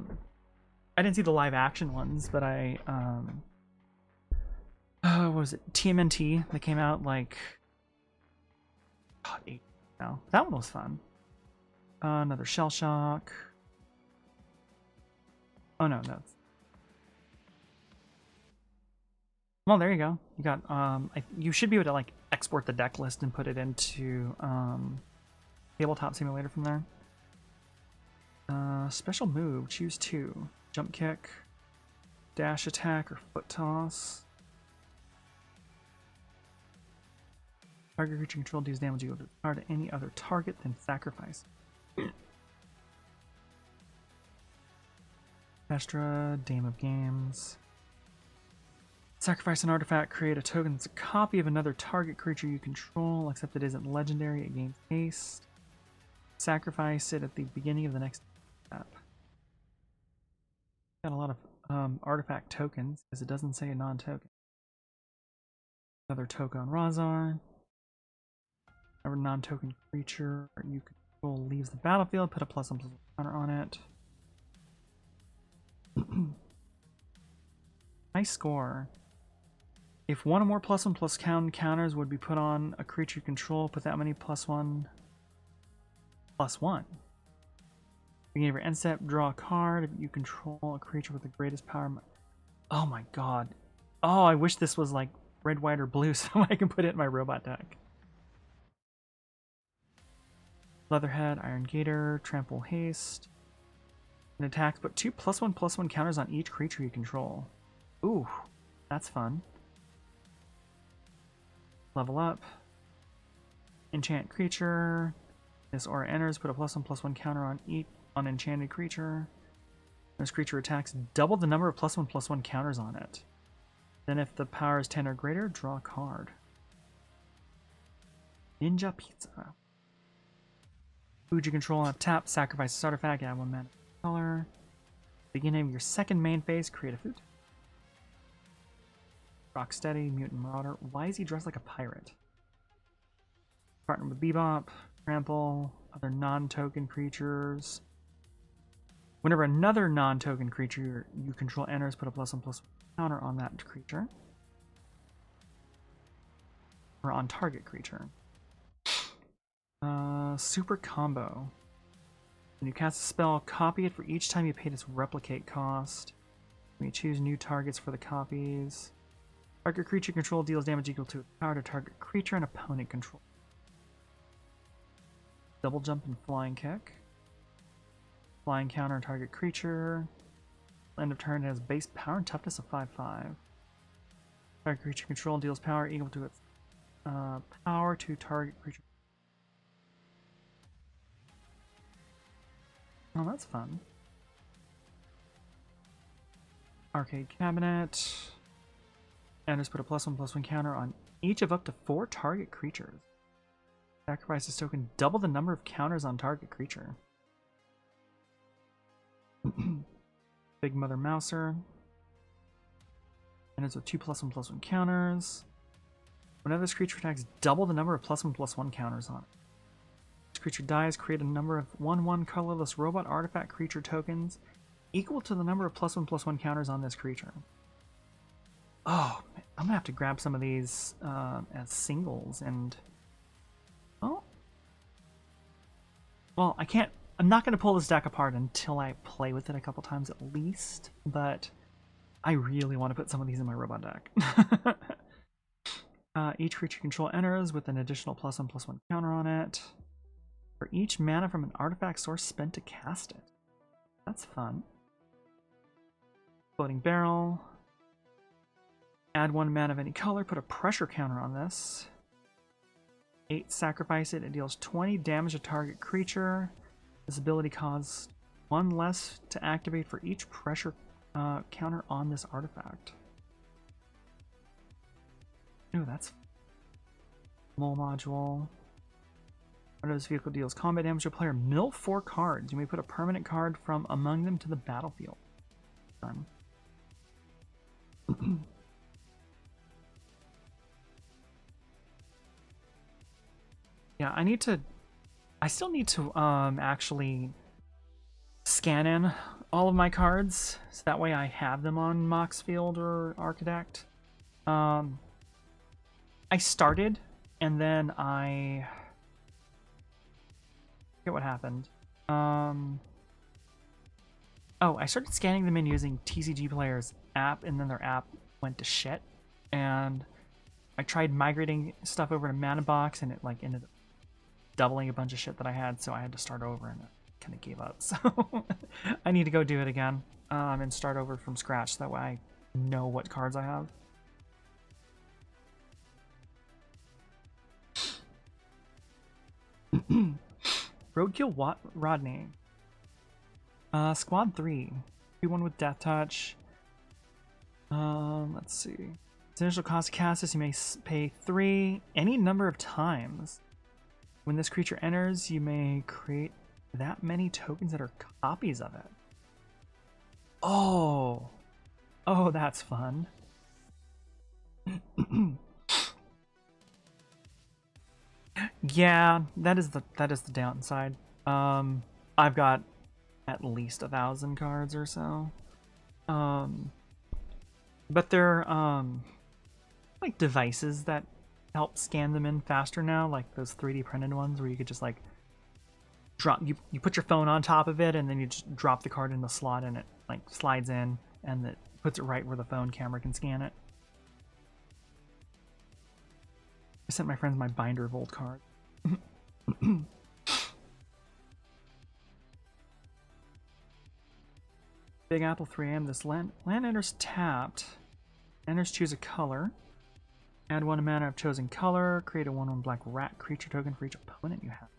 didn't see the live action ones, but I what was it, TMNT that came out like god 8 now. That one was fun. Another Shell Shock. Oh no, that's well, there you go. You got you should be able to like export the deck list and put it into Tabletop Simulator from there. Special move, choose 2. Jump kick, dash attack, or foot toss. Target creature control deals damage equal to the power to any other target, then sacrifice. Astra, Dame of Games. Sacrifice an artifact, create a token that's a copy of another target creature you control, except it isn't legendary, it gains haste. Sacrifice it at the beginning of the next step. Got a lot of artifact tokens, because it doesn't say a non-token. Another token on Razar. Another non-token creature you control leaves the battlefield, put a +1/+1 counter on it. Nice score. If one or more +1/+1 counters would be put on a creature you control, put that many +1/+1. Beginning of your end step, draw a card. If you control a creature with the greatest power. Oh my god. Oh, I wish this was like red, white, or blue so I can put it in my robot deck. Leatherhead, Iron Gator, Trample Haste. And attacks, put 2 +1/+1 counters on each creature you control. Ooh, that's fun. Level up. Enchant creature. This aura enters, put a +1/+1 counter on each enchanted creature. This creature attacks, double the number of +1/+1 counters on it. Then if the power is 10 or greater, draw a card. Ninja Pizza. Food you control on tap, sacrifice this artifact, add 1 mana color. Beginning of your second main phase, create a food. Rocksteady, Mutant Marauder. Why is he dressed like a pirate? Partner with Bebop, Trample, other non-token creatures. Whenever another non-token creature you control enters, put a +1/+1 counter on that creature. Or on target creature. Super Combo. When you cast a spell, copy it for each time you pay its replicate cost. When you choose new targets for the copies. Target creature control deals damage equal to its power to target creature and opponent control. Double jump and flying kick. Flying counter on target creature. End of turn, it has base power and toughness of 5/5. Target creature control deals power equal to its power to target creature. Oh, that's fun. Arcade Cabinet. And just put a +1/+1 counter on each of up to 4 target creatures. Sacrifice this token, double the number of counters on target creature. Big Mother Mouser. And it's with 2+1/+1 counters. Whenever this creature attacks, double the number of +1/+1 counters on it. This creature dies, create a number of 1/1 colorless robot artifact creature tokens equal to the number of +1/+1 counters on this creature. Oh, man, I'm gonna have to grab some of these as singles and... Oh. Well, I can't... I'm not gonna pull this deck apart until I play with it a couple times at least, but I really want to put some of these in my robot deck. Each creature control enters with an additional +1/+1 counter on it. For each mana from an artifact source spent to cast it. That's fun. Floating Barrel. Add 1 mana of any color, put a pressure counter on this. 8, sacrifice it. It deals 20 damage to target creature. This ability costs 1 less to activate for each pressure counter on this artifact. Ooh, that's... Mole module. When this vehicle deals combat damage to a player, mill 4 cards. You may put a permanent card from among them to the battlefield. Done. Yeah, I still need to actually scan in all of my cards, so that way I have them on Moxfield or Architect. I started, and then I forget what happened. Oh, I started scanning them in using TCG Player's app, and then their app went to shit. And I tried migrating stuff over to Mana Box, and it like ended up doubling a bunch of shit that I had, so I had to start over, and I kind of gave up. So I need to go do it again and start over from scratch, so that way I know what cards I have. Roadkill Rodney. Squad 3. 2/1 with Death Touch. Let's see. Its initial cost to cast this, you may pay 3 any number of times. When this creature enters, you may create that many tokens that are copies of it. Oh! Oh, that's fun. Yeah, that is the downside. I've got at least 1,000 cards or so. But they're like devices that help scan them in faster now, like those 3D printed ones where you could just like drop you put your phone on top of it and then you just drop the card in the slot and it like slides in and it puts it right where the phone camera can scan it. I sent my friends my binder of old cards. Big Apple 3am. This land enters tapped. Enters, choose a color. Add 1 mana of chosen color. Create a 1/1 black rat creature token for each opponent you have.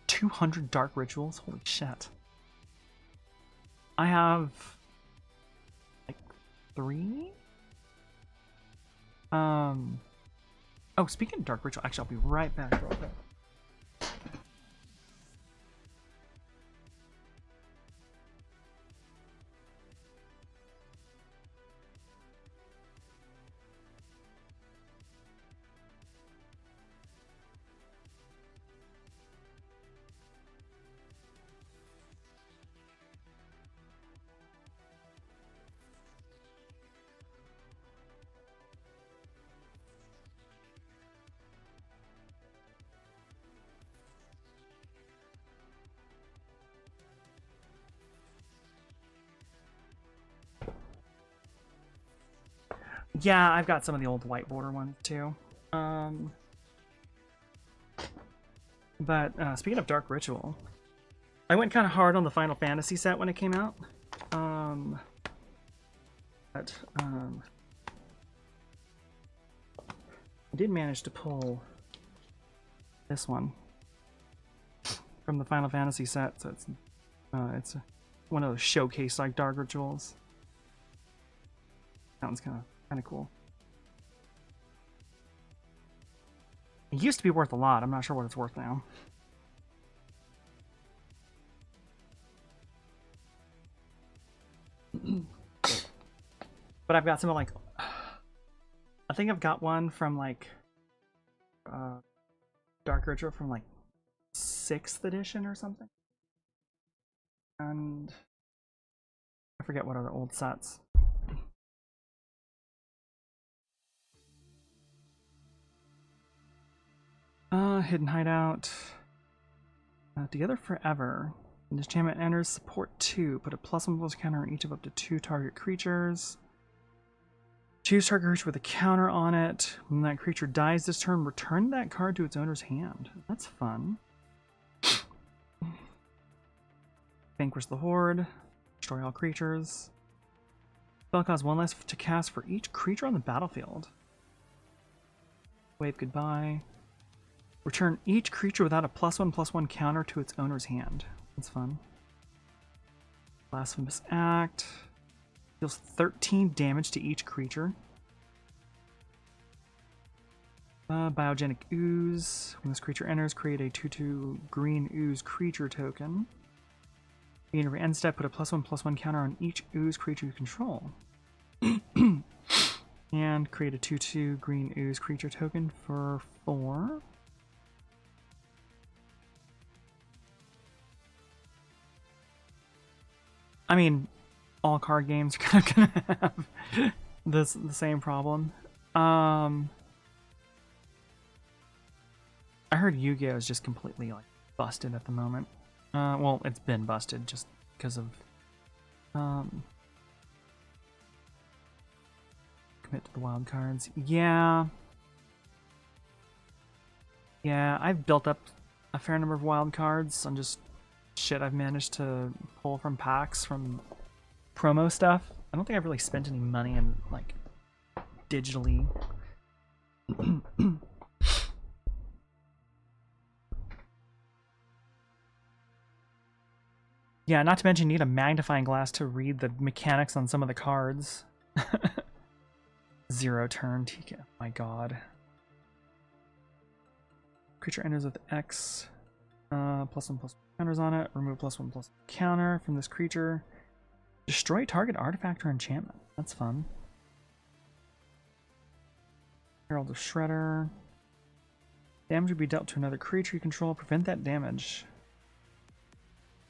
200 dark rituals? Holy shit. I have like 3? Oh, speaking of dark ritual, actually I'll be right back real quick. Yeah, I've got some of the old white border ones too. But speaking of Dark Ritual, I went kind of hard on the Final Fantasy set when it came out. But I did manage to pull this one from the Final Fantasy set, so it's one of those showcase like Dark Rituals. That one's kind of cool. It used to be worth a lot. I'm not sure what it's worth now. But I've got some like, I think I've got one from like Dark Ritual from like 6th edition or something. And I forget what other old sets. Hidden Hideout. Together Forever. When this enchantment enters support 2, put a +1/+1 counter on each of up to 2 target creatures. Choose target creature with a counter on it. When that creature dies this turn, return that card to its owner's hand. That's fun. Vanquish the Horde. Destroy all creatures. Spell costs 1 less to cast for each creature on the battlefield. Wave goodbye. Return each creature without a +1/+1 counter to its owner's hand. That's fun. Blasphemous Act. Deals 13 damage to each creature. Biogenic Ooze. When this creature enters, create a 2/2 green ooze creature token. In every end step, put a +1/+1 counter on each ooze creature you control. And create a 2/2 green ooze creature token for 4. I mean, all card games are kind of gonna have the same problem. I heard Yu-Gi-Oh is just completely like busted at the moment. Well, it's been busted just because of commit to the wild cards. Yeah, I've built up a fair number of wild cards on just shit I've managed to pull from packs from promo stuff. I don't think I've really spent any money in like digitally. Yeah, not to mention you need a magnifying glass to read the mechanics on some of the cards. 0 turn TK. Oh my god. Creature enters with X. +1/+1 counters on it. Remove +1/+1 counter from this creature. Destroy target artifact or enchantment. That's fun. Herald of Shredder. Damage will be dealt to another creature you control. Prevent that damage.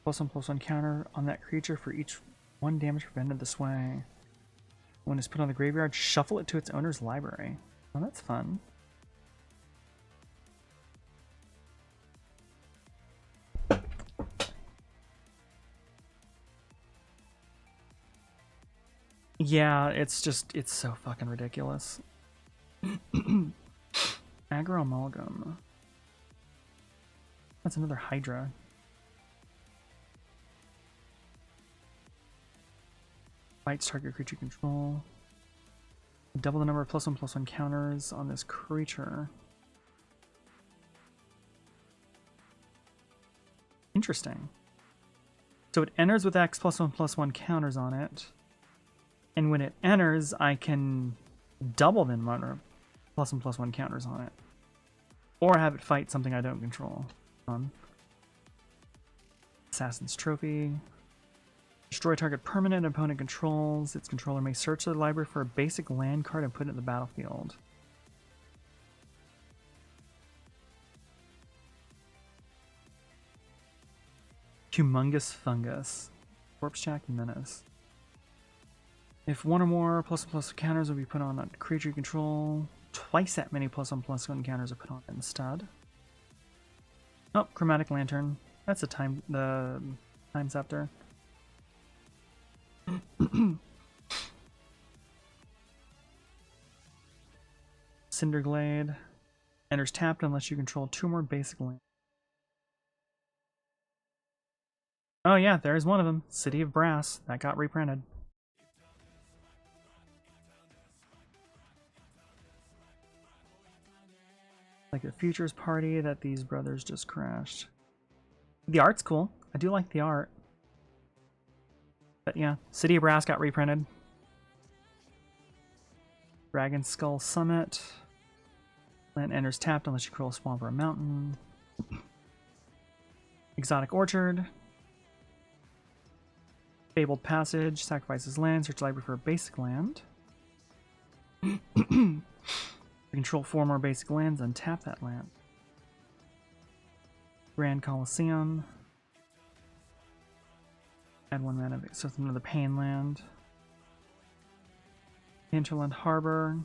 +1/+1 counter on that creature for each 1 damage prevented this way. When it's put on the graveyard, shuffle it to its owner's library. Oh, that's fun. Yeah, it's so fucking ridiculous. Aggro Amalgam. That's another Hydra. Bites target creature control. Double the number of +1/+1 counters on this creature. Interesting. So it enters with X +1/+1 counters on it. And when it enters, I can double the number of +1/+1 counters on it. Or have it fight something I don't control. Fun. Assassin's Trophy. Destroy target permanent opponent controls. Its controller may search the library for a basic land card and put it in the battlefield. Humongous Fungus. Corpse Jack Menace. If 1 or more +1/+1 counters will be put on a creature you control, twice that many +1/+1 counters are put on it instead. Oh, Chromatic Lantern. That's the Time Scepter. Cinderglade. Enters tapped unless you control 2 more basic lands. Oh yeah, there's one of them. City of Brass. That got reprinted. Like the Futures Party that these brothers just crashed. The art's cool. I do like the art. But yeah, City of Brass got reprinted. Dragon Skull Summit. Land enters tapped unless you control a swamp or a mountain. Exotic Orchard. Fabled Passage, sacrifices land, search library for a basic land. Control 4 more basic lands, untap that land. Grand Coliseum. Add 1 mana, so it's another Pain land. Hinterland Harbor.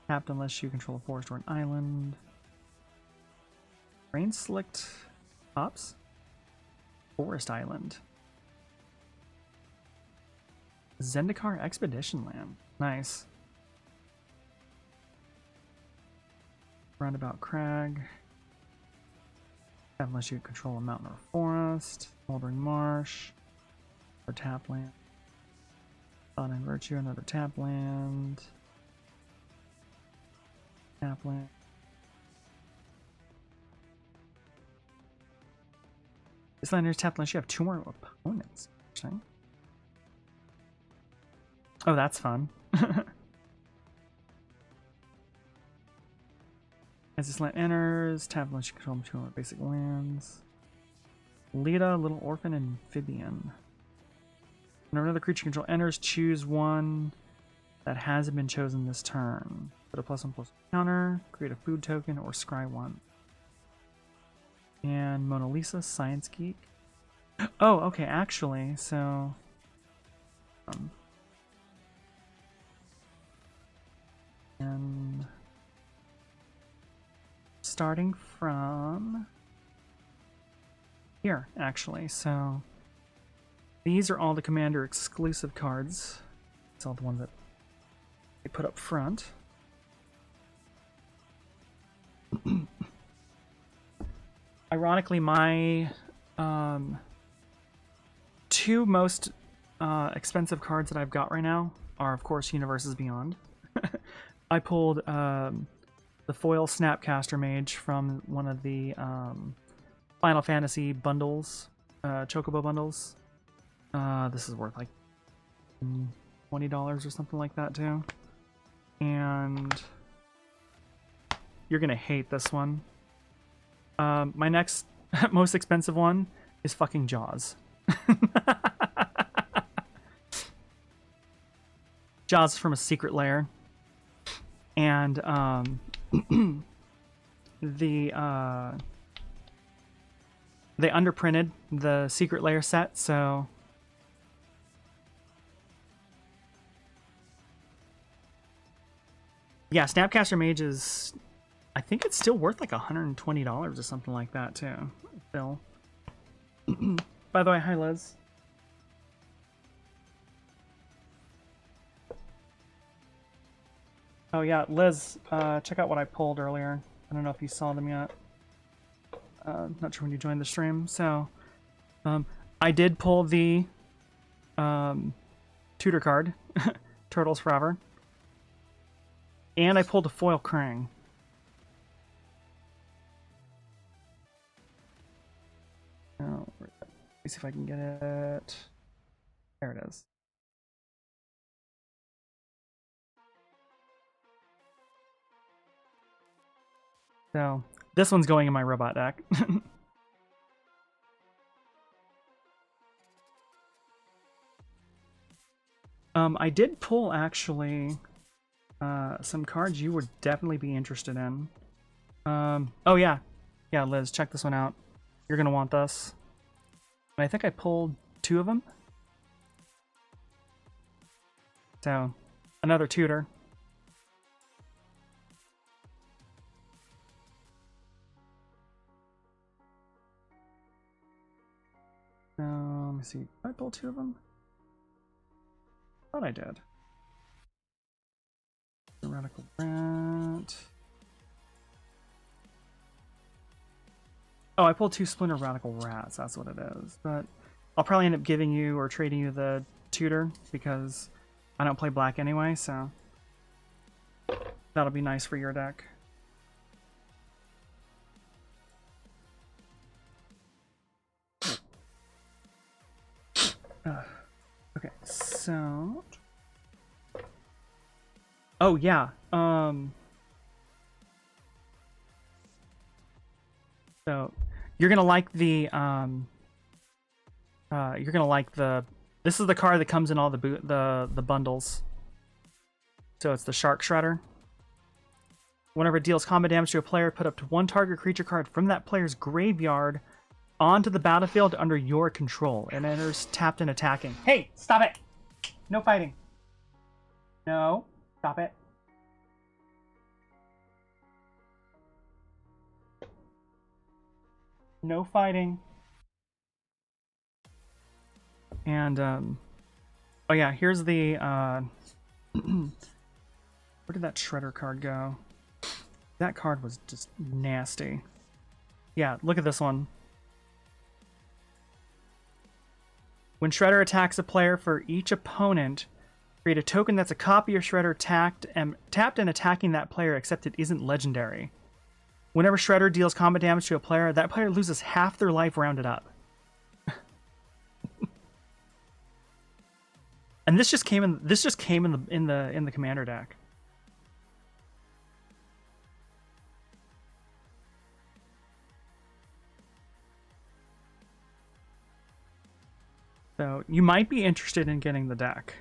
Tapped unless you control a forest or an island. Rain Slicked Tops. Forest Island. Zendikar Expedition Land. Nice. Roundabout Crag. Unless you control a mountain or forest. Smoldering Marsh. Or tap land. Thought and Virtue, another tap land. Tap land. This land is tapped unless you have 2 more opponents. Interesting. Oh, that's fun. As this land enters, tap unless you control 2 more basic lands. Lita, Little Orphan, Amphibian. Whenever another creature you control enters, choose one that hasn't been chosen this turn. Put a +1/+1 counter, create a food token, or scry 1. And Mona Lisa, Science Geek. Oh, okay, actually, so... and... starting from... here, actually, so... these are all the Commander exclusive cards. It's all the ones that they put up front. Ironically, my 2 most expensive cards that I've got right now are, of course, Universes Beyond. I pulled the foil Snapcaster Mage from one of the Final Fantasy bundles, Chocobo bundles. This is worth like $20 or something like that too. And you're gonna hate this one. My next most expensive one is fucking Jaws. Jaws from a secret lair. And they underprinted the secret lair set, so yeah, Snapcaster Mage is, I think it's still worth like $120 or something like that too. Bill. By the way, hi Liz. Oh yeah, Liz, check out what I pulled earlier. I don't know if you saw them yet. Not sure when you joined the stream. So, I did pull the tutor card, Turtles Forever. And I pulled a foil Krang. Oh, let me see if I can get it. There it is. So, this one's going in my robot deck. I did pull, actually, some cards you would definitely be interested in. Oh yeah. Yeah, Liz, check this one out. You're gonna want this. And I think I pulled 2 of them. So, another tutor. Let me see. Did I pull 2 of them? Thought I did. Radical Rat. Oh, I pulled 2 Splinter Radical Rats. That's what it is. But I'll probably end up giving you or trading you the tutor because I don't play black anyway, so that'll be nice for your deck. Okay, so... oh, yeah. So, you're gonna like the This is the card that comes in all the bundles. So it's the Shark Shredder. Whenever it deals combat damage to a player, put up to one target creature card from that player's graveyard onto the battlefield under your control. It enters tapped and attacking. Hey, stop it! No fighting. No, stop it. No fighting. And, oh yeah, here's the, where did that Shredder card go? That card was just nasty. Yeah, look at this one. When Shredder attacks a player, for each opponent, create a token that's a copy of Shredder tapped and attacking that player, except it isn't legendary. Whenever Shredder deals combat damage to a player, that player loses half their life rounded up. And this just came in the commander deck. So you might be interested in getting the deck.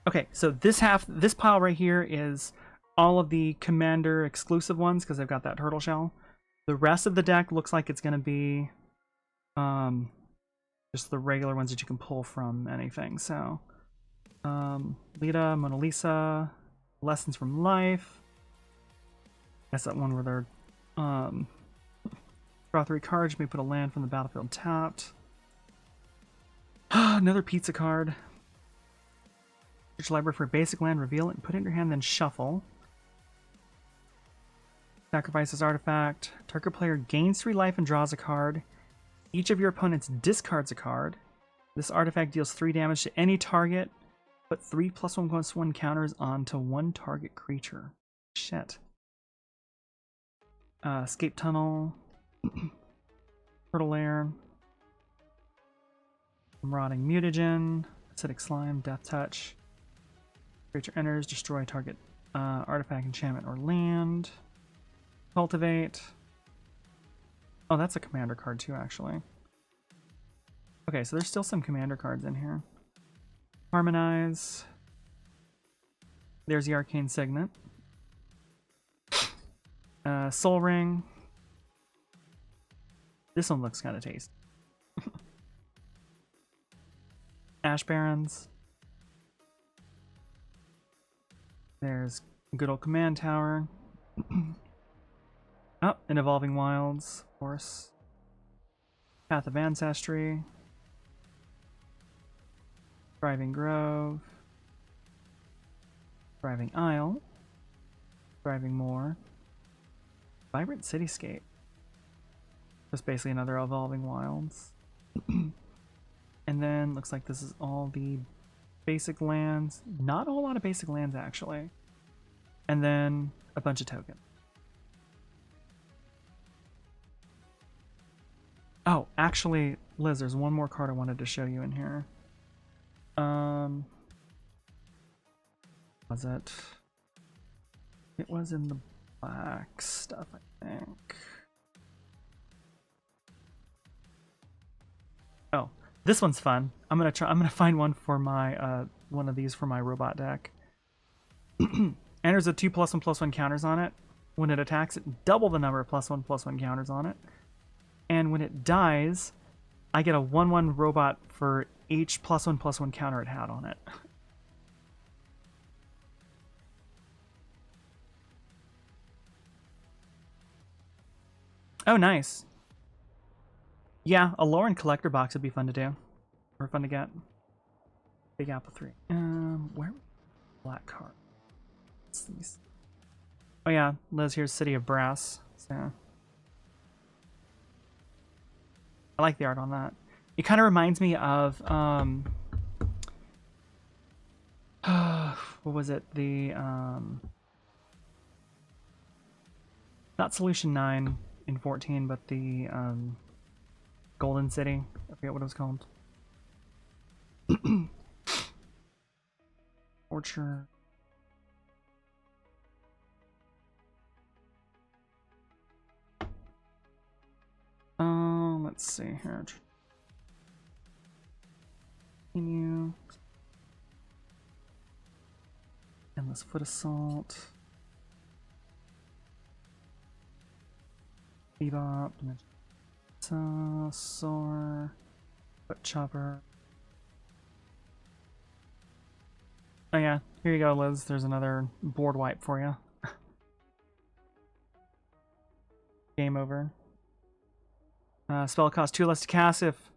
Okay, so this pile right here is all of the commander exclusive ones because I've got that turtle shell. The rest of the deck looks like it's going to be just the regular ones that you can pull from anything. So Lita, Mona Lisa, Lessons from Life. That's that one where they're draw 3 cards, you may put a land from the battlefield tapped. Another pizza card. Search library for a basic land, reveal it, and put it in your hand, then shuffle. Sacrifice this artifact. Target player gains 3 life and draws a card. Each of your opponents discards a card. This artifact deals 3 damage to any target. Put 3 +1/+1 counters onto one target creature. Shit. Escape Tunnel. Turtle Lair. Marauding Mutagen. Acidic Slime. Death Touch. Creature enters, destroy target artifact, enchantment, or land. Cultivate. Oh, that's a commander card too, actually. Okay, so there's still some commander cards in here. Harmonize. There's the Arcane Signet. Soul Ring. This one looks kind of tasty. Ash Barrens. There's good old Command Tower. Oh, and Evolving Wilds, of course. Path of Ancestry. Thriving Grove. Thriving Isle. Thriving Moor. Vibrant Cityscape. Just basically another Evolving Wilds. And then looks like this is all the basic lands. Not a whole lot of basic lands, actually. And then a bunch of tokens. Oh, actually, Liz, there's one more card I wanted to show you in here. Was it? It was in the black stuff, I think. Oh, this one's fun. I'm gonna find one for my one of these for my robot deck. Enters with 2 +1/+1 counters on it. When it attacks, it double the number of +1/+1 counters on it. And when it dies, I get a 1/1 robot for each +1/+1 counter it had on it. Oh, nice. Yeah, a Lauren collector box would be fun to do. Or fun to get. Big Apple 3. Where? Black card. What's these? Oh yeah, Liz, here's City of Brass. So I like the art on that. It kind of reminds me of what was it? The not Solution 9 in 14, but the Golden City. I forget what it was called. Orchard. let's see here. Continue. Endless foot assault. Bebop. Soar. Foot chopper. Oh yeah, here you go, Liz. There's another board wipe for you. Game over. Spell costs 2 less to cast if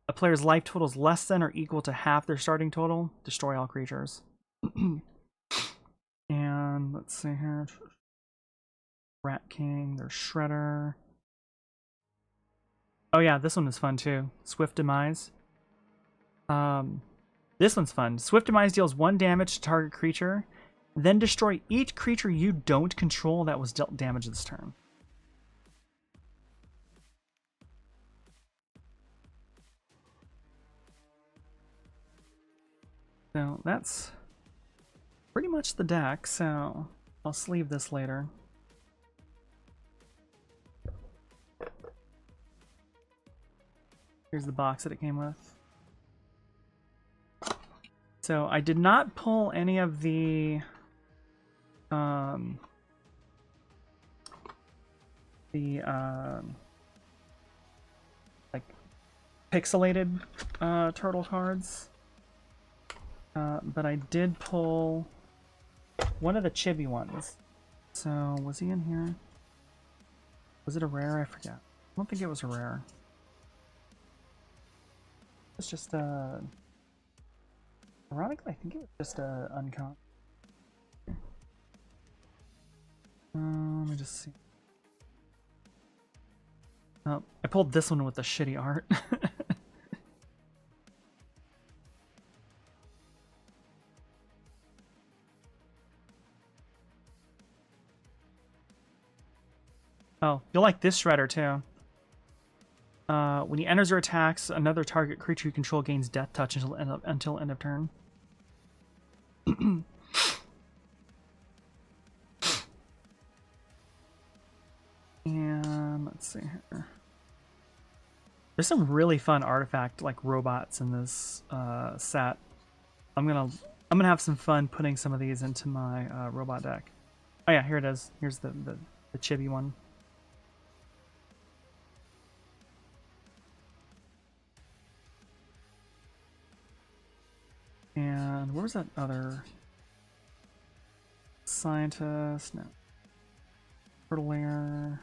a player's life total is less than or equal to half their starting total. Destroy all creatures. And let's see here. Rat King, there's Shredder. Oh yeah, this one is fun too. Swift Demise. This one's fun. Swift Demise deals 1 damage to target creature, then destroy each creature you don't control that was dealt damage this turn. So that's pretty much the deck, so I'll sleeve this later. Here's the box that it came with. So I did not pull any of the like pixelated turtle cards, but I did pull one of the chibi ones. So was he in here? Was it a rare? I forget. I don't think it was a rare. It's just ironically, I think it was just a uncommon. Let me just see. Oh, I pulled this one with the shitty art. Oh, you'll like this Shredder too. When he enters or attacks another target creature you control gains Death Touch until end of turn. And let's see here. There's some really fun artifact like robots in this set. I'm gonna have some fun putting some of these into my robot deck. Oh yeah, here it is. Here's the chibi one. And where was that other scientist? No. Turtle layer.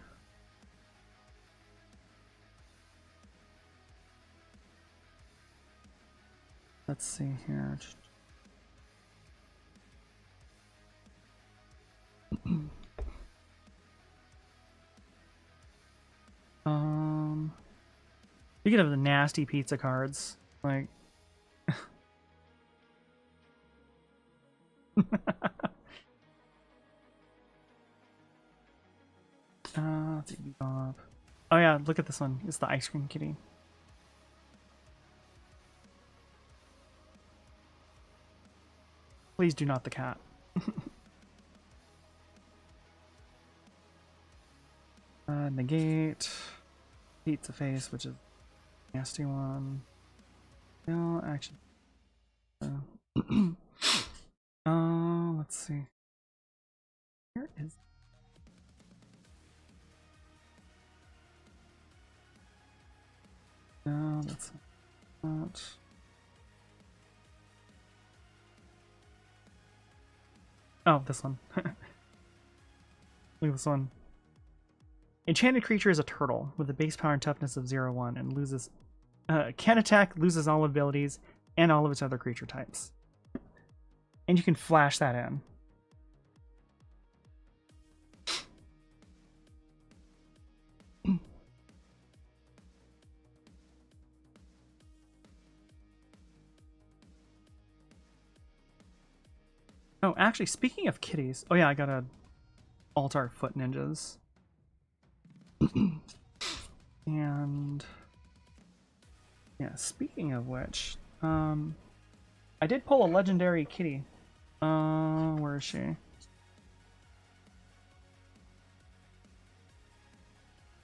Let's see here. Speaking of the nasty pizza cards, like oh yeah, look at this one. It's the ice cream kitty. Please do not the cat. Negate. Pizza face, which is a nasty one. No, actually. Let's see. Where is... No, that's not... Oh, this one. Look at this one. Enchanted creature is a turtle with a base power and toughness of 0-1 and loses... can attack, loses all abilities, and all of its other creature types. And you can flash that in. Oh, actually, speaking of kitties... Oh yeah, I gotta alt our foot ninjas. And... yeah, speaking of which... I did pull a legendary kitty. Where is she? There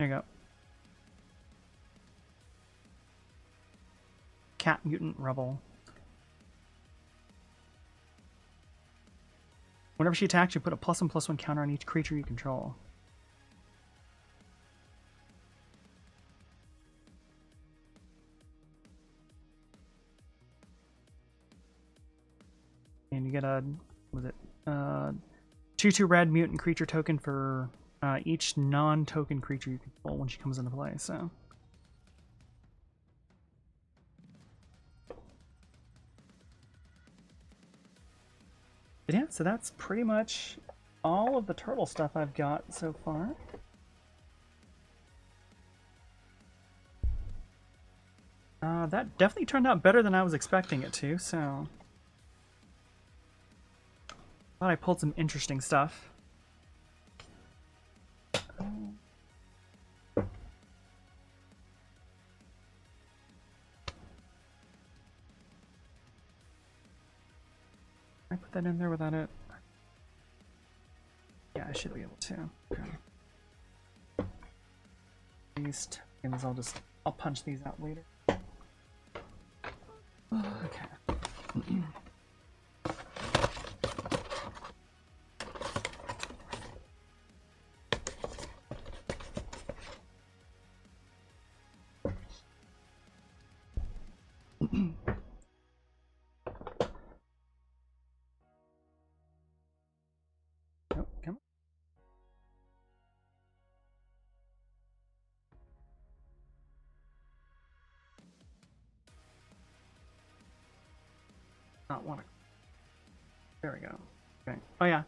you go. cat mutant rebel. Whenever she attacks, you put a +1/+1 counter on each creature you control. And you get a, what was it, 2/2 red mutant creature token for each non-token creature you control when she comes into play, so. But yeah, so that's pretty much all of the turtle stuff I've got so far. That definitely turned out better than I was expecting it to, so. Thought I pulled some interesting stuff. I put that in there without it. Yeah, I should be able to. Okay. These tokens, I'll punch these out later. Okay. Nope, come on. Not want to. There we go. Okay. Oh yeah.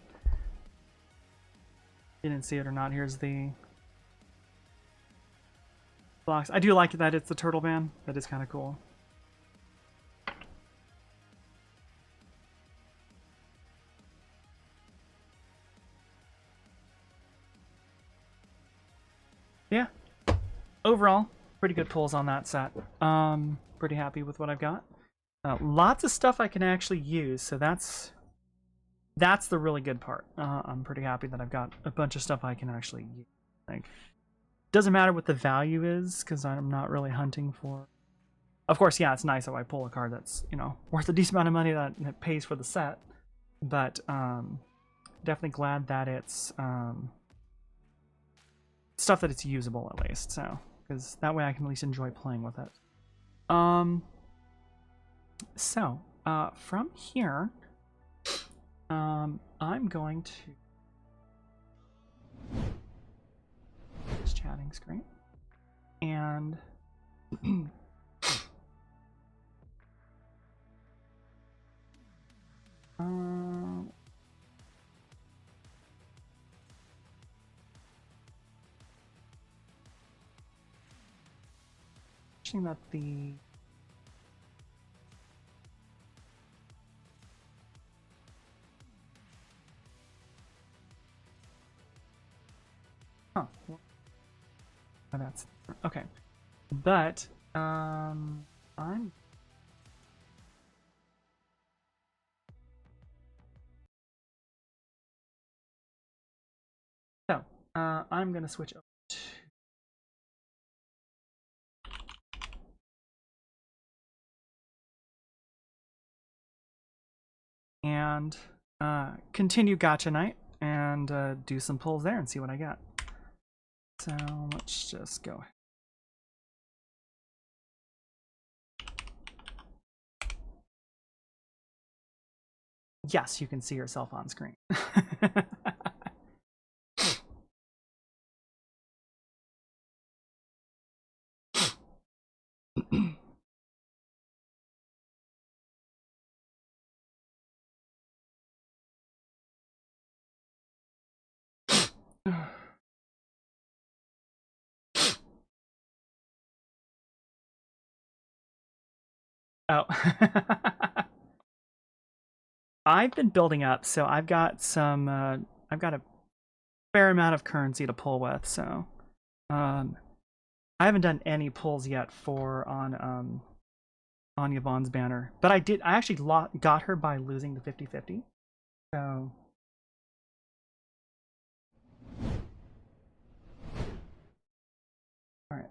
You didn't see it or not. Here's the box. I do like that it's the turtle band. That is kind of cool. Yeah. Overall, pretty good pulls on that set. Pretty happy with what I've got. Lots of stuff I can actually use, so that's the really good part. I'm pretty happy that I've got a bunch of stuff I can actually use. Like, doesn't matter what the value is, because I'm not really hunting for. Of course, yeah, it's nice if I pull a card that's, you know, worth a decent amount of money that pays for the set. But definitely glad that it's stuff that it's usable at least. So, because that way I can at least enjoy playing with it. So from here, I'm going to this chatting screen and that the oh, that's okay, but I'm so I'm gonna switch over to and continue Gacha Night and do some pulls there and see what I got. So let's just go. Yes, you can see yourself on screen. Oh. I've been building up, so I've got some I've got a fair amount of currency to pull with, so I haven't done any pulls yet for on Yvonne's banner. But I actually got her by losing the 50-50. So all right.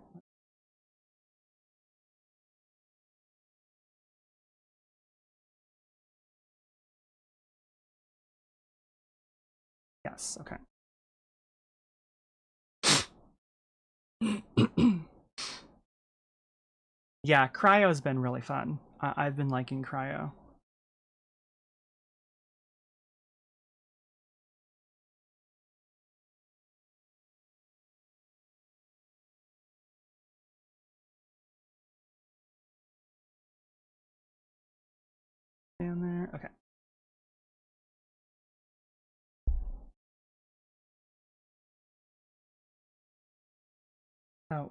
Yes, okay. Yeah, Cryo's been really fun. I've been liking Cryo. Down there, okay. Oh.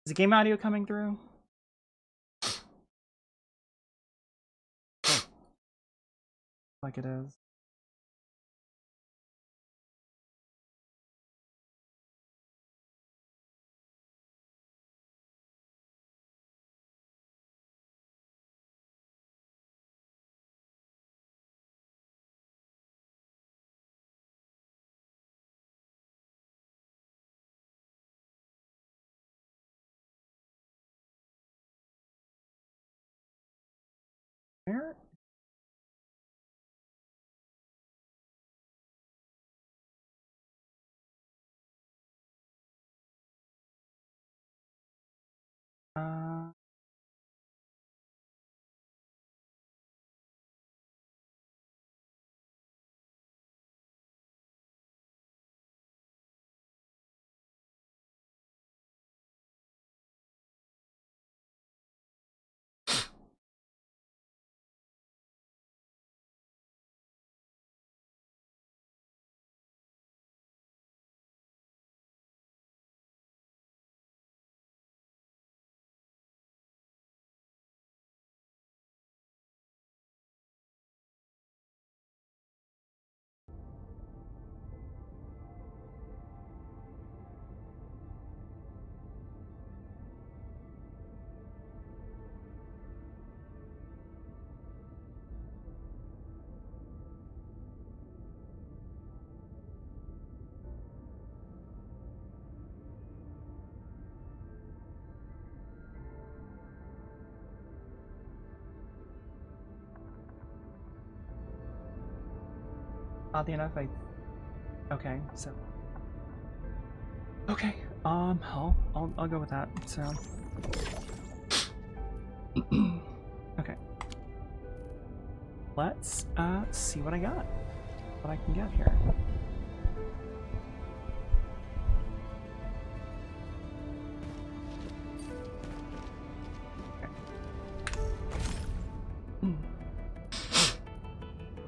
Is the game audio coming through? Like it is. Where? Uh, oddly enough, okay, so okay, I'll go with that. So okay, let's see what I got, what I can get here. Okay.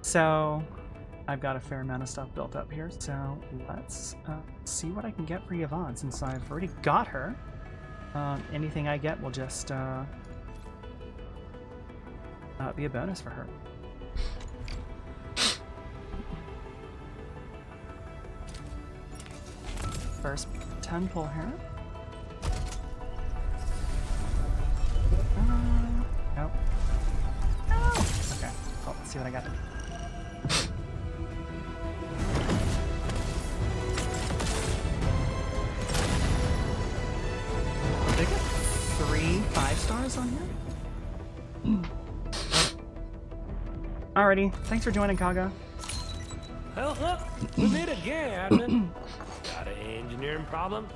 So I've got a fair amount of stuff built up here, so let's see what I can get for Yvonne, since I've already got her. Anything I get will just be a bonus for her. First 10 pull here. Nope. No! Okay, cool. Let's see what I got. Did I get 3 5-stars on here? Alrighty, thanks for joining, Kaga. Well, look, we meet again, Admin. Got an engineering problem?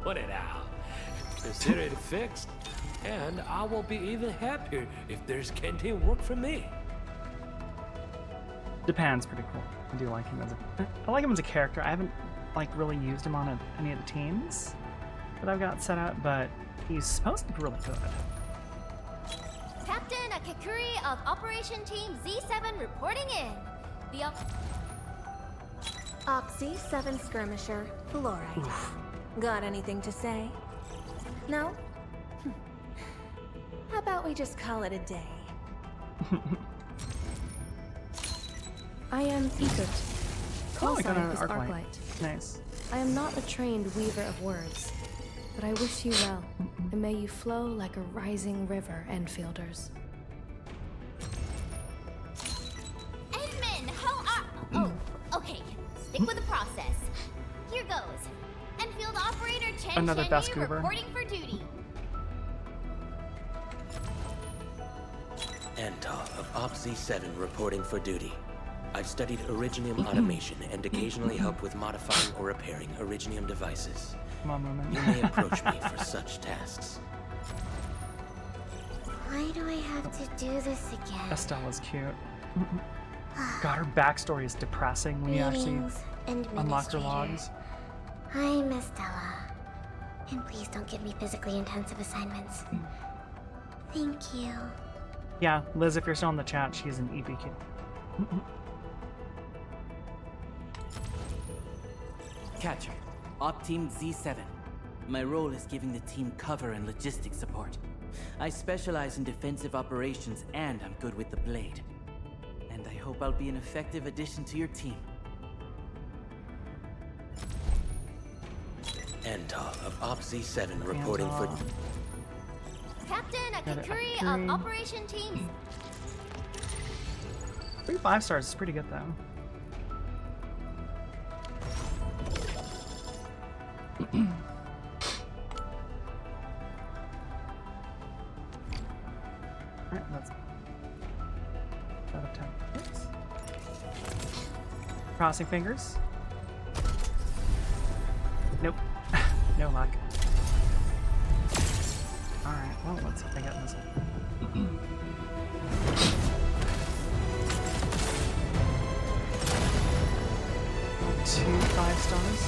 Put it out. Consider it fixed, and I will be even happier if there's canteen work for me. Japan's pretty cool. I do like him I like him as a character. I haven't really used him on any of the teams that I've got set up, but he's supposed to be really good. Captain Akakuri of Operation Team Z7 reporting in. The Z7 skirmisher, Fluorite. Oof. Got anything to say? No? How about we just call it a day? I am Egypt. Call I got sign an is Arclight. Arclight. Nice. I am not a trained weaver of words, but I wish you well, and may you flow like a rising river, Enfielders. Edmund, how are... Oh, okay. Stick with the process. Here goes. Enfield Operator Chen Another Shen best Yu goober. reporting for duty. Antal of OPZ-7 reporting for duty. I've studied Originium automation and occasionally helped with modifying or repairing Originium devices. Come on, woman. You may approach me for such tasks. Why do I have to do this again? Estella's cute. God, her backstory is depressing when you actually Greetings, unlock her Administrator. logs. I'm Estella. And please don't give me physically intensive assignments. Thank you. Yeah, Liz, if you're still in the chat, she's an EPQ. Catcher, Op Team Z7. My role is giving the team cover and logistics support. I specialize in defensive operations and I'm good with the blade. And I hope I'll be an effective addition to your team. Antal of OPZ-7 reporting for... Antal. Captain Akakuri Akakuri. of Operation Teams. 3 5 stars is pretty good though. Alright, that's out of 10. Oops. Crossing fingers. Nope. No luck. Alright, well, let's see if I get this one. 2 5 stars.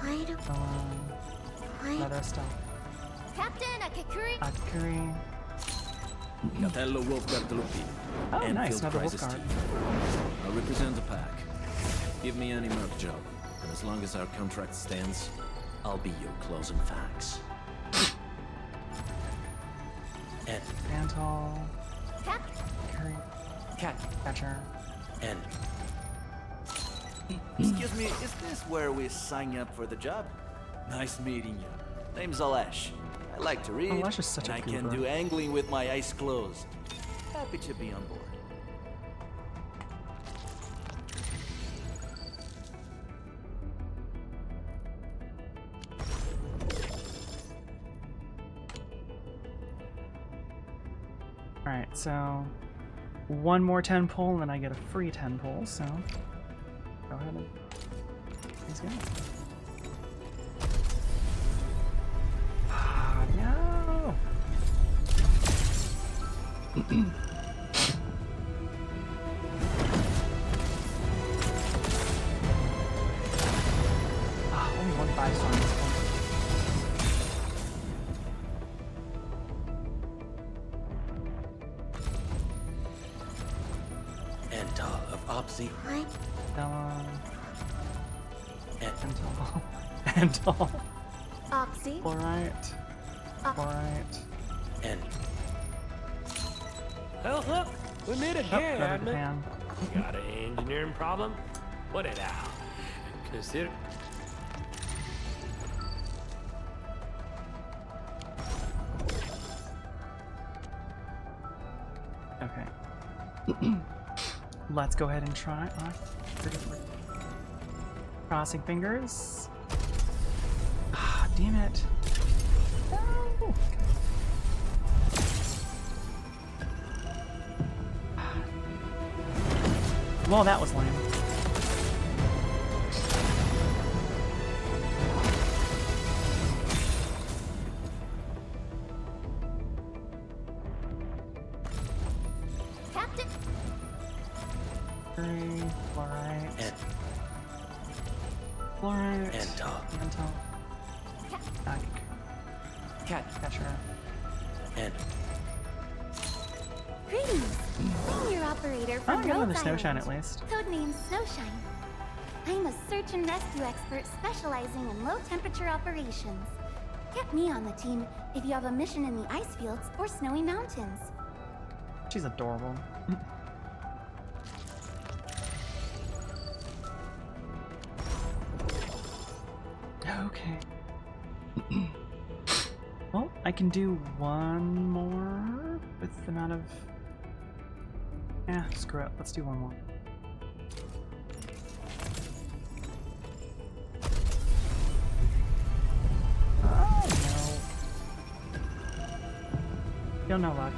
Why do Another star. Captain Akakuri? Akuri. Catello Wolfguard Lupi. Oh, Enfield nice, another Crisis Wolfguard. Team. I'll represent the pack. Give me any merc job, and as long as our contract stands, I'll be your closing facts. And... Antal. Cap? Curry. Catcher. And... Excuse me, is this where we sign up for the job? Nice meeting you. Name's Alesh. I like to read, Alesh is such and a I can goober. do angling with my eyes closed. Happy to be on board. Alright, so one more 10 pull and then I get a free 10 pull, so go ahead and he's good. Ah, no! Ah, only 1 5-star on this one. Antal of OPZ... What? Stella. And... Antal. Antal. Oxy? Alright. Alright. And... Oh, look, we made it Oh, again, grab the admin. pan. Got an engineering problem? Put it out. Consider... Okay. Let's go ahead and try. Crossing fingers. Ah, damn it. No. Well, that was lame. Captain? Three, fluorite. And... Fluorite. Antal. Antal. Catcher. And... Greetings. I'm your operator Oh, from I got another Rhode Snowshine Island. at least. Codename Snowshine. I'm a search and rescue expert specializing in low-temperature operations. Get me on the team if you have a mission in the ice fields or snowy mountains. She's adorable. Okay. Well, I can do one more with the amount of... Yeah, screw it. Let's do one more. Feel no luck.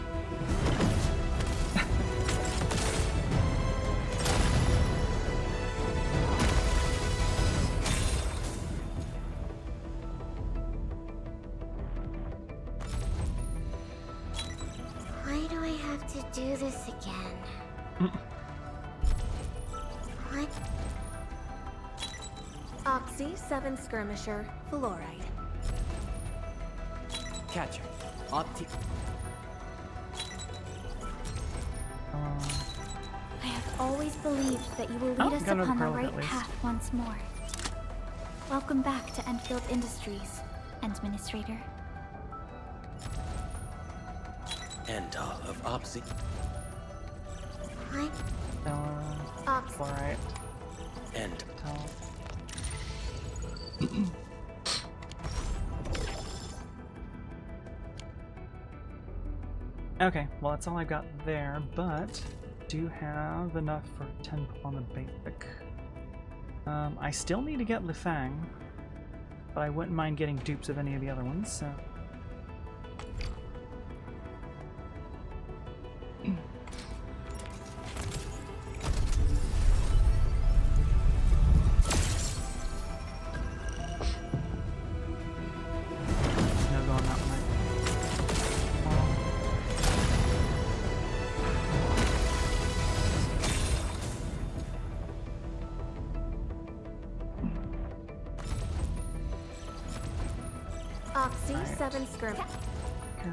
Why do I have to do this again? What? Oxy 7 Skirmisher, Fluoride. Catcher. Opti. I have always believed that you will lead Oh, us got another upon the pearl right at least. path once more. Welcome back to Enfield Industries, Administrator. Endal of Opsy. What? Ox. Alright. And Okay, well that's all I got there, but do have enough for 10 on the basic. I still need to get Lifang, but I wouldn't mind getting dupes of any of the other ones, so... No going that way. Oxy 7 Skirmisher. Okay.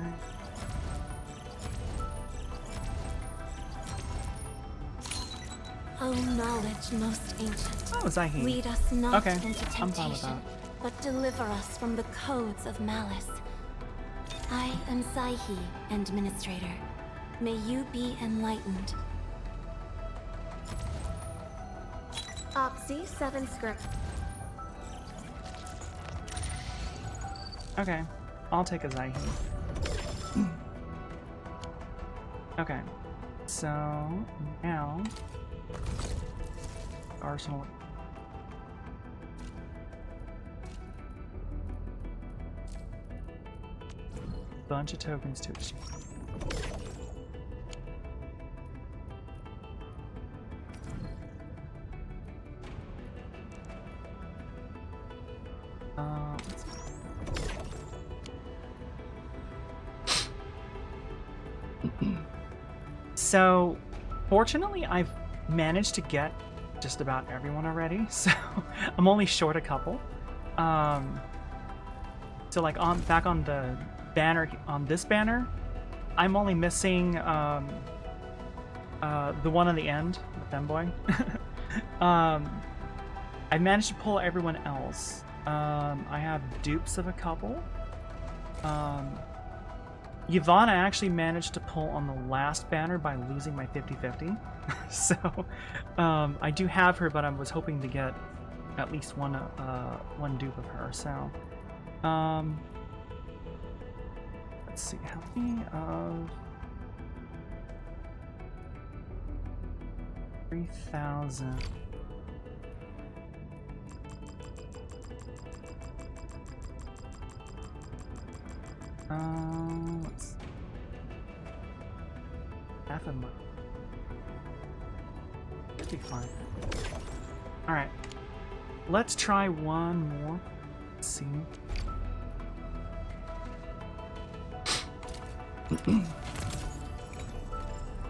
O knowledge most ancient, Oh, Zaihi. lead us not Okay, into I'm fine with temptation, but deliver us from the codes of malice. I am Zaihi, Administrator. May you be enlightened. Oxy 7 Skirmisher. Okay, I'll take a Zaihi. Okay, so now Arsenal. Bunch of tokens to exchange. Let's see. So, fortunately, I've managed to get just about everyone already, so I'm only short a couple. So like back on the banner, on this banner, I'm only missing the one on the end, the femboy. I managed to pull everyone else. I have dupes of a couple. Yvonne I actually managed to pull on the last banner by losing my 50-50. So I do have her, but I was hoping to get at least one dupe of her. So let's see, how many of 3,000? Let's see. Half a month. Should be fine. Alright. Let's try one more. Let's see.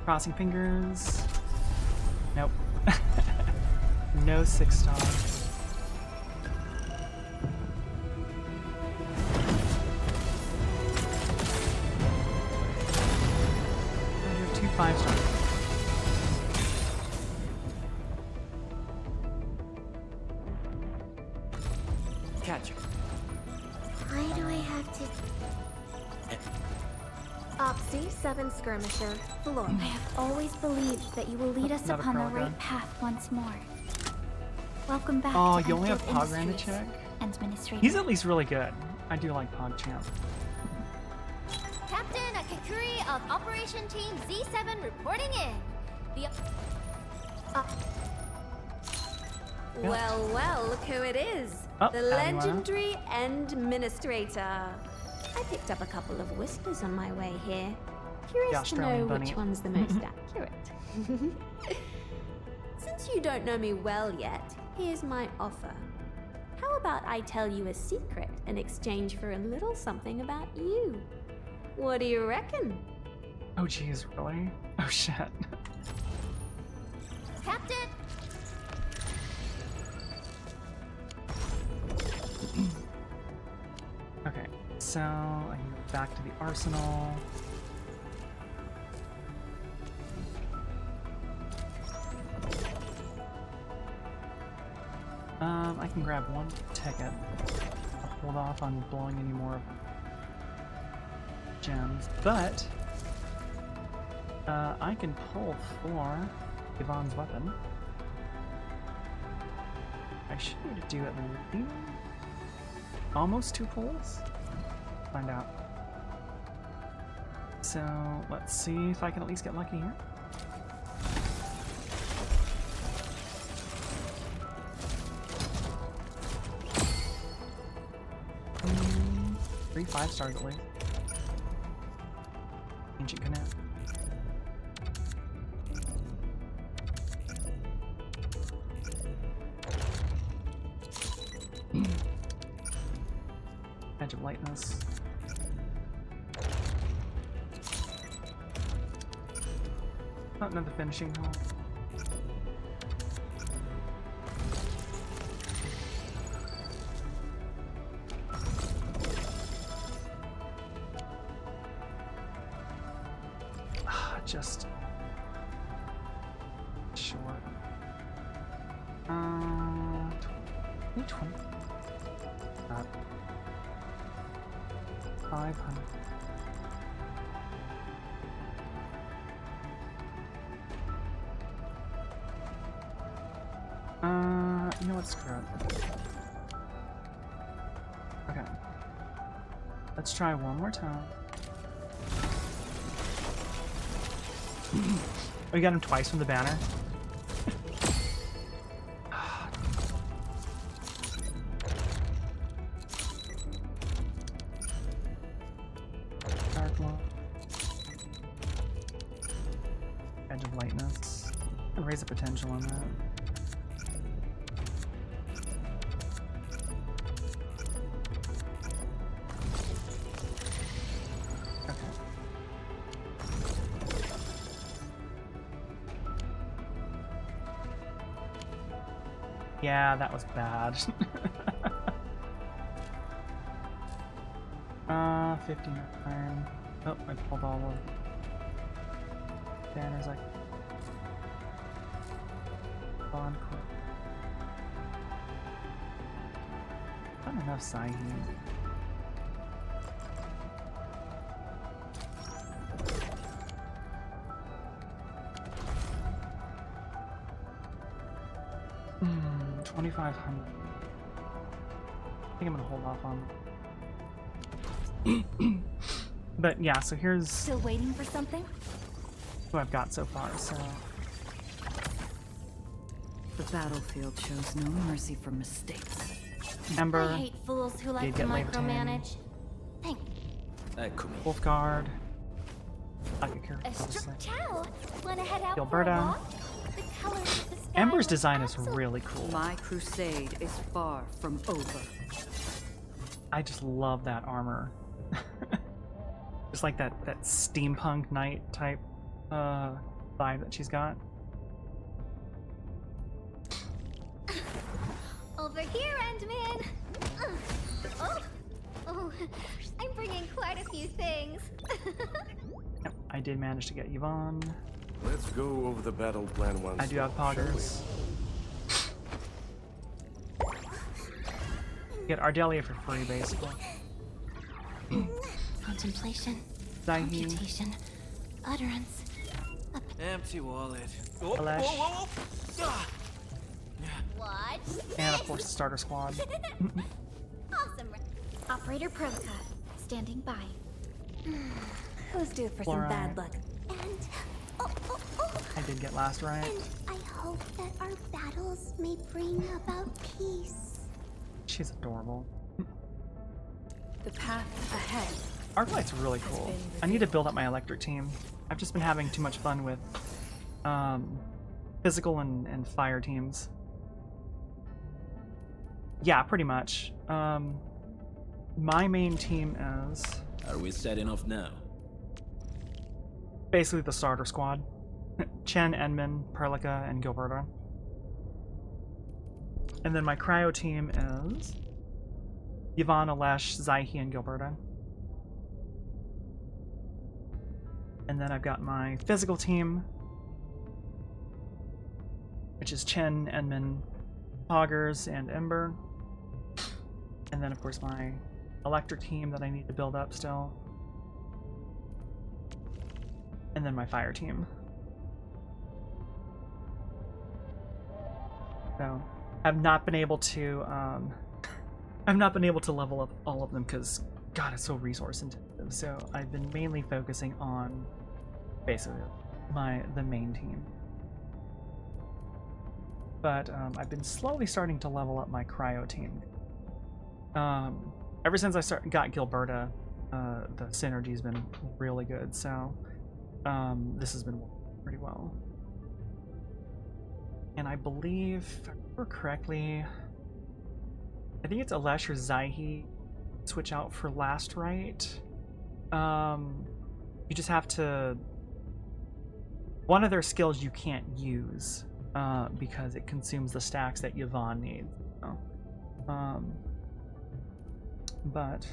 Crossing fingers. Nope. No 6-star. 5-star. Catcher. Why do I have to... Oxy 7 Skirmisher, Floor. I have always believed that you will lead us Not a upon the pearl gun. right path once more. Welcome back Oh, to you only have Enfield Pogran to Industries, check? Administrator. He's at least really good. I do like PogChamp. Captain Akakuri of Operation Team Z7 reporting in. The Well, well, look who it is. Oh, The Admiral. legendary Administrator. I picked up a couple of whispers on my way here. The Curious to know Australian which bunny. one's the most accurate. Since you don't know me well yet, here's my offer. How about I tell you a secret in exchange for a little something about you? What do you reckon? Oh jeez, really? Oh shit. Captain! Okay, so I can go back to the arsenal. I can grab one ticket. I'll hold off on blowing any more gems, but I can pull for Yvonne's weapon. I should need to do at least almost 2 pulls. Find out. So let's see if I can at least get lucky here. Three 5-stars at least. Ancient Connect. Edge of Lightness. Oh, another finishing hole. Just short. 20. 500. You know what? Screw it. Okay. Let's try one more time. We got him twice from the banner. Dark one. Edge of Lightness. And raise the potential on that. Yeah, that was bad. 59. Oh, I pulled all of banners like bond quote. Not enough Sahi. Hmm, 2,500. I think I'm gonna hold off on. But yeah, so here's Still waiting for something? who I've got so far. So The battlefield shows no mercy for mistakes. Ember, I hate fools who like did to get Levitain. micromanage. Thank Wolfguard, Akakura, obviously. Ciao! Wanna head out for a Gilberta. walk? The colors of the sky Ember's look design is absolute- really cool. My crusade is far from over. I just love that armor. Just like that steampunk knight type vibe that she's got. Over here, Endman! Oh, I'm bringing quite a few things. Yep, I did manage to get Yvonne. Let's go over the battle plan once. I do have poggers. Get Ardelia for free, basically. Contemplation, Sahi, computation, utterance. Empty wallet. Alesh, What? and of course the starter squad. Awesome. Operator Proka, standing by. Who's due for Fluoride. some bad luck? And I did get last right. And I hope that our battles may bring about peace. She's adorable. The path ahead Arclight's really cool. I need to build up my electric team. I've just been having too much fun with physical and fire teams. Yeah, pretty much. My main team is... Are we setting off now? Basically the starter squad. Chen, Enman, Perlica, and Gilberta. And then my cryo team is... Yvonne, Alesh, Zaihi, and Gilberta. And then I've got my physical team, which is Chen, Enman, Poggers, and Ember. And then, of course, my electric team that I need to build up still. And then my fire team. So, I've not been able to, level up all of them because, God, it's so resource intensive. So, I've been mainly focusing on, basically, the main team. But I've been slowly starting to level up my cryo team. Ever since I got Gilberta, the synergy's been really good, so this has been working pretty well. And I believe, if I remember correctly, I think it's Alesh or Zaihi switch out for Last Rite. You just have to... One of their skills you can't use because it consumes the stacks that Yvonne needs. So, but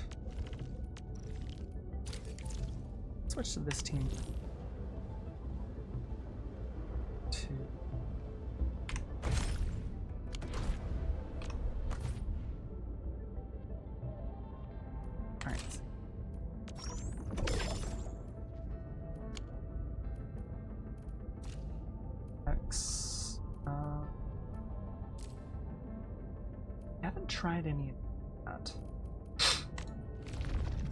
switch to this team. Alright. X. I haven't tried any of that.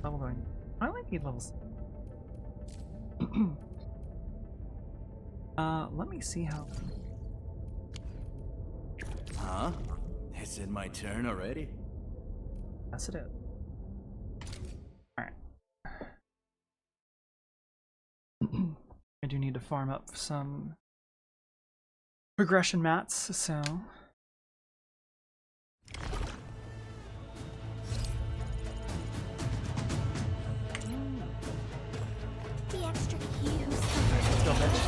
Level going. I only need levels. Let me see how. Huh? Is it my turn already? Yes, it is. Alright. I do need to farm up some progression mats, so. The extra cues. Let's go, bitch.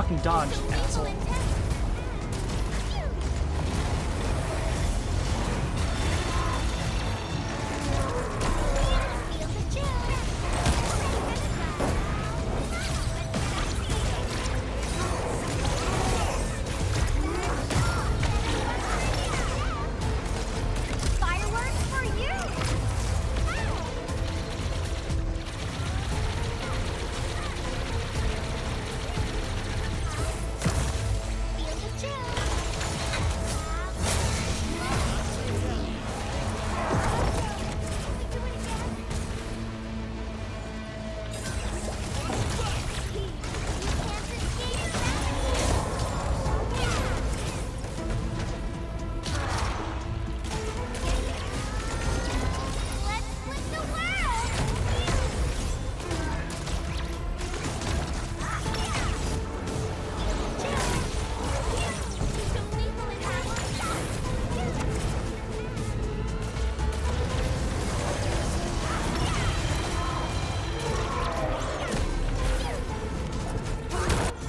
fucking dodge, asshole. Fireworks for you! Feel the chill! Let's split the world!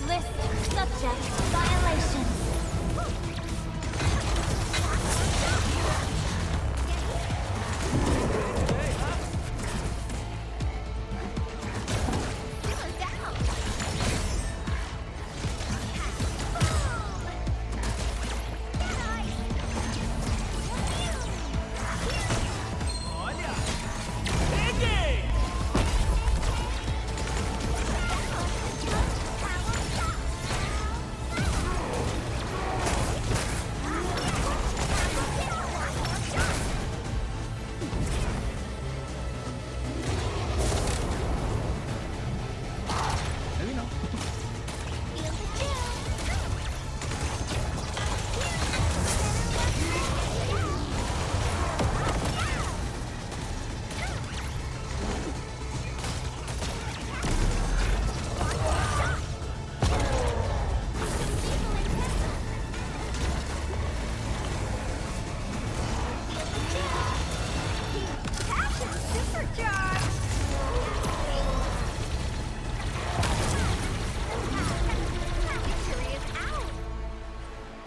List subject violations. Maybe not.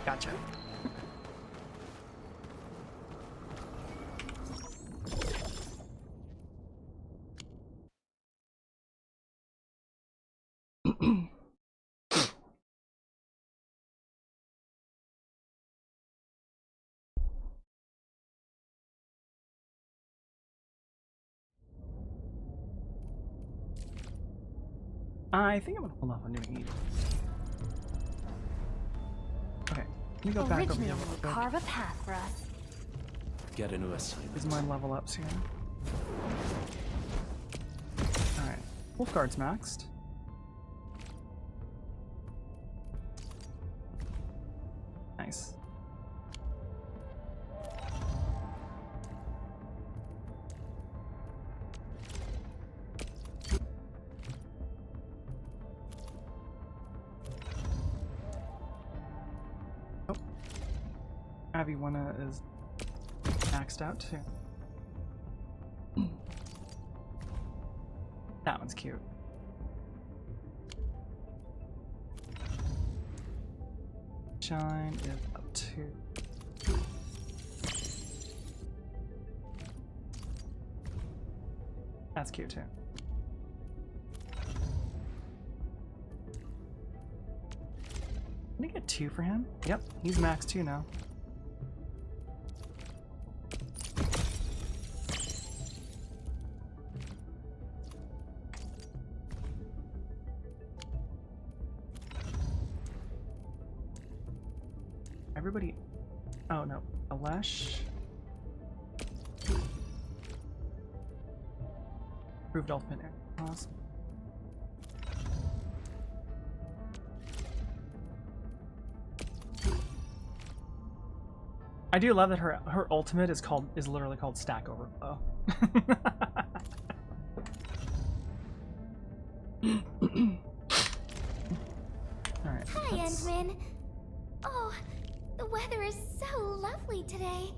Gotcha. I think I'm gonna hold off on doing eat. Okay, let me go back over here. Originally will carve a path for us. Get a new assignment. Is my level ups here? Alright. Wolfguard's maxed. Nice. Oh. Aviwana is maxed out too. That one's cute. Shine is up to. That's cute too. Can I get 2 for him? Yep, he's max 2 now. Everybody. Oh no, Alesh. Improved ultimate air cost. I do love that her ultimate is literally called Stack Overflow. Alright. Hi, Endman. Oh, the weather is so lovely today.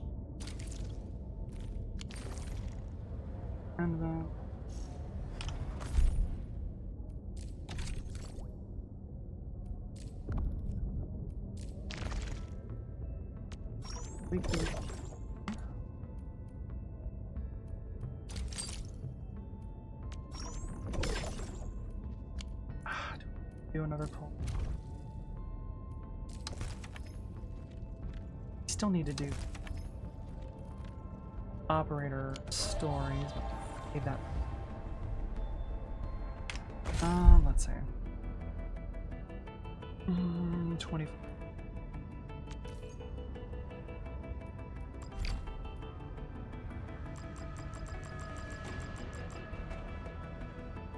And Do another pull. Still need to do operator stories. Need that. Let's see. 20.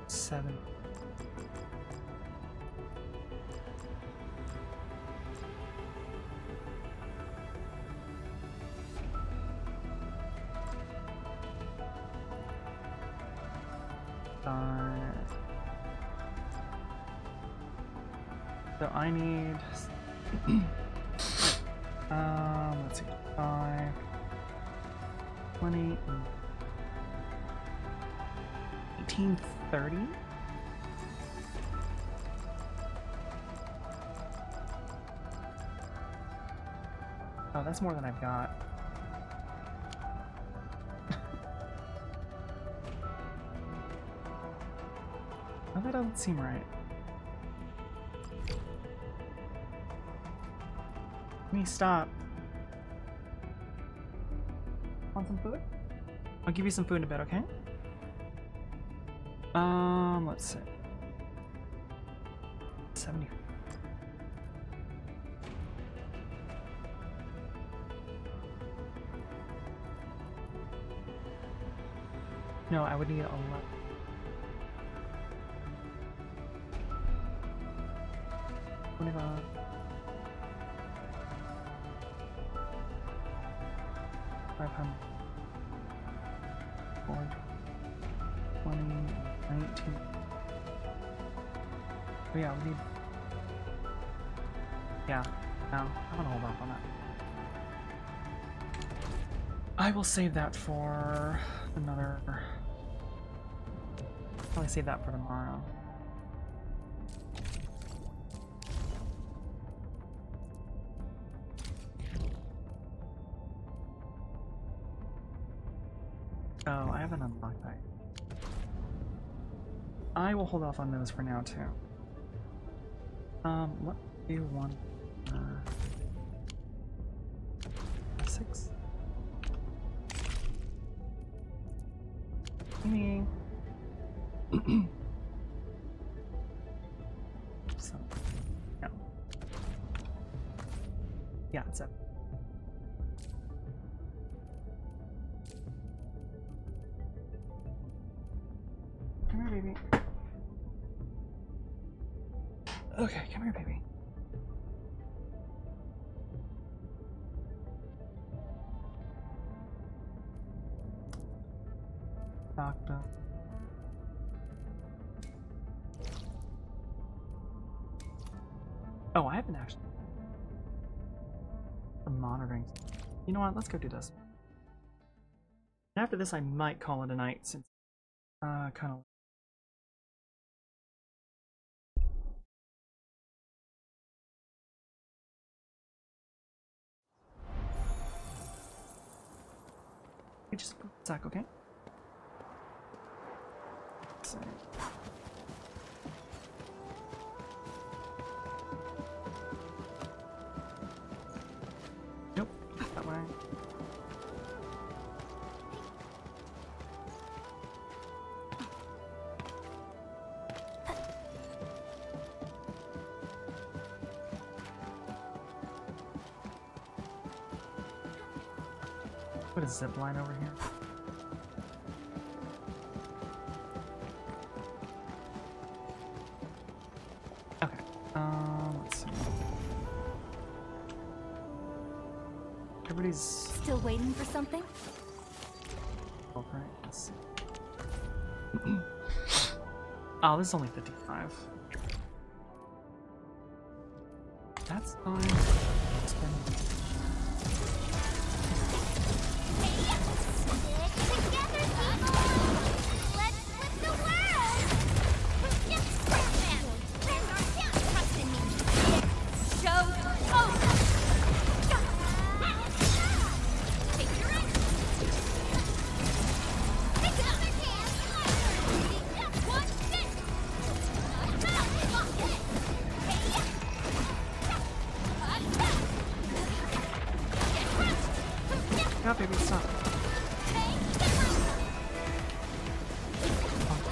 Seven. So I need let's see, 5, 20, 18, 30. Oh, that's more than I've got. Oh, that doesn't seem right. Can you stop? Want some food? I'll give you some food in a bit, okay? Let's see. 70. No, I would need 11. $25. 500. 4, 20, 19. Oh yeah, we need. Yeah, no, I'm gonna hold off on that. I will save that for another. Probably save that for tomorrow. Oh, I haven't unlocked that. I will hold off on those for now too. What do you want? 6. Me. So, yeah. Yeah, it's up. Come here, baby. Okay, come here, baby. Doctor. Oh, I haven't actually. The monitoring. You know what? Let's go do this. And after this, I might call it a night since, kind of. Just a sec, okay? So. Nope, that way. Put a zip line over here. Okay. Let's see. Everybody's still waiting for something. Okay. Let's see. Oh, this is only 55. That's fine.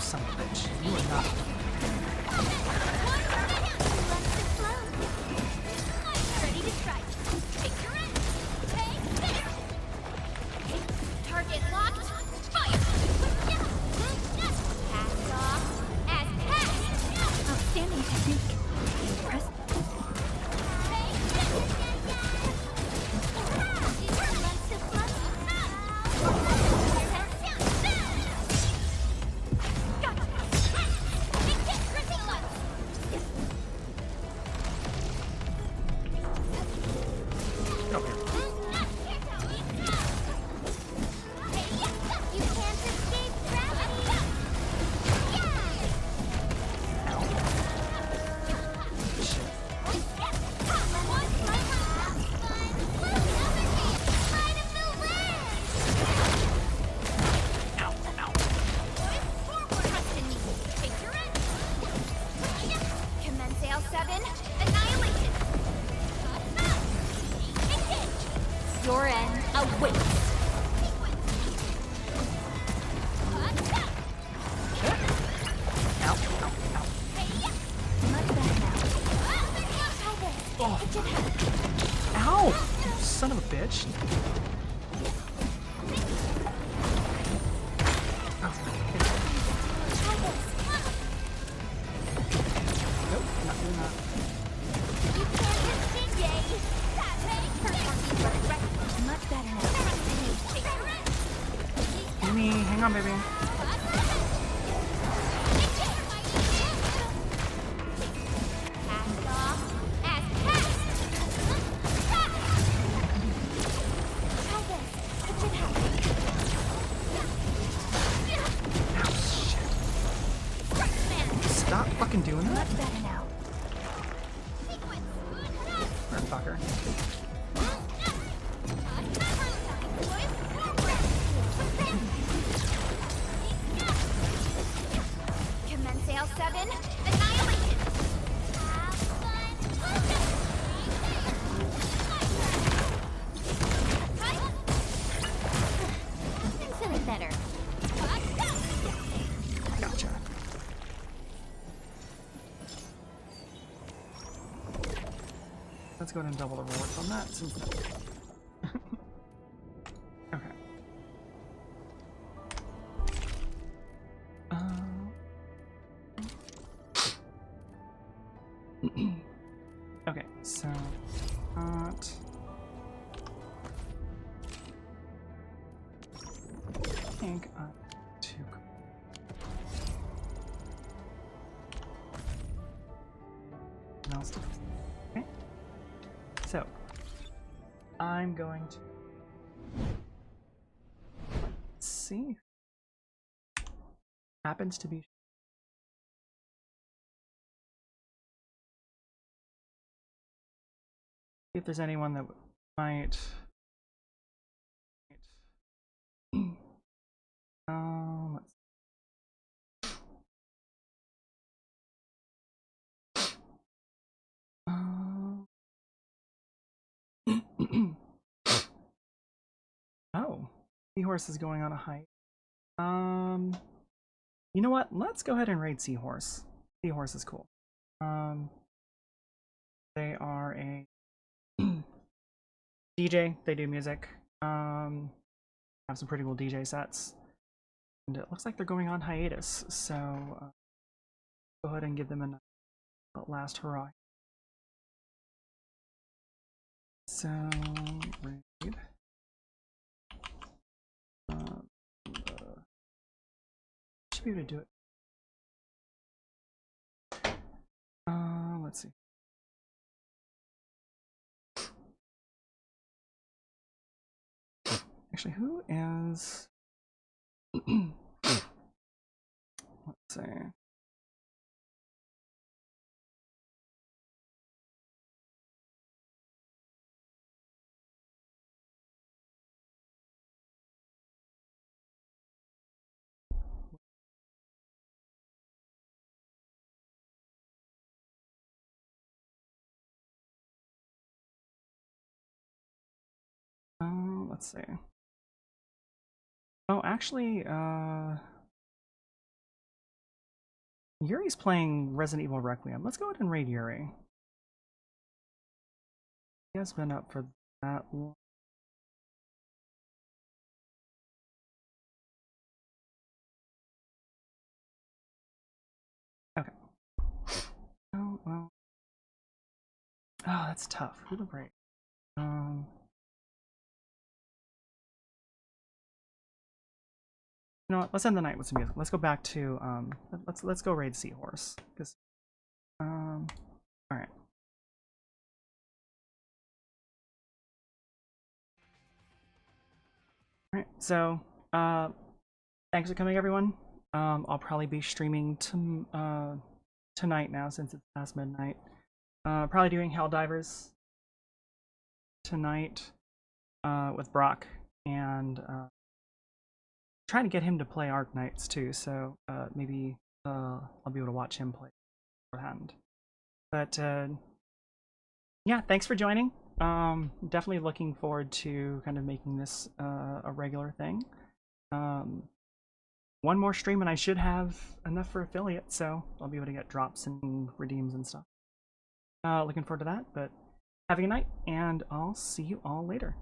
son of a bitch. You are not. Ready to strike. Picture it. Take this. Target locked. Fire. Pass off as pass. Outstanding technique. Impressive. Your end awaits. Ow! You son of a bitch. Nope, not doing that. Much better now. Amy, hang on, baby. Stop fucking doing that. Much better now. Fucker. Commence L7, annihilation. Consider better. Gotcha. Let's go ahead and double the rewards on that since okay. Okay, so not I think to else to okay. So I'm going to see happens to be if there's anyone that might let's oh, Seahorse is going on a hike. You know what? Let's go ahead and raid Seahorse. Seahorse is cool. They are a DJ. They do music. Have some pretty cool DJ sets, and it looks like they're going on hiatus. So go ahead and give them a last hurrah. So raid. Should be able to do it. Let's see. Actually, who is? Let's see. Let's see. Oh, actually, Yuri's playing Resident Evil Requiem. Let's go ahead and raid Yuri. He has been up for that one. Okay. Oh, well. Oh, that's tough. Who to raid? You know what? Let's end the night with some music. Let's go back to let's go raid Seahorse. Because alright. Alright, so thanks for coming, everyone. I'll probably be streaming tonight now since it's past midnight. Probably doing Helldivers tonight with Brock, and trying to get him to play Arc Knights too, so maybe I'll be able to watch him play beforehand. But yeah, thanks for joining. Definitely looking forward to kind of making this a regular thing. One more stream and I should have enough for affiliate, so I'll be able to get drops and redeems and stuff. Looking forward to that, but have a good night, and I'll see you all later.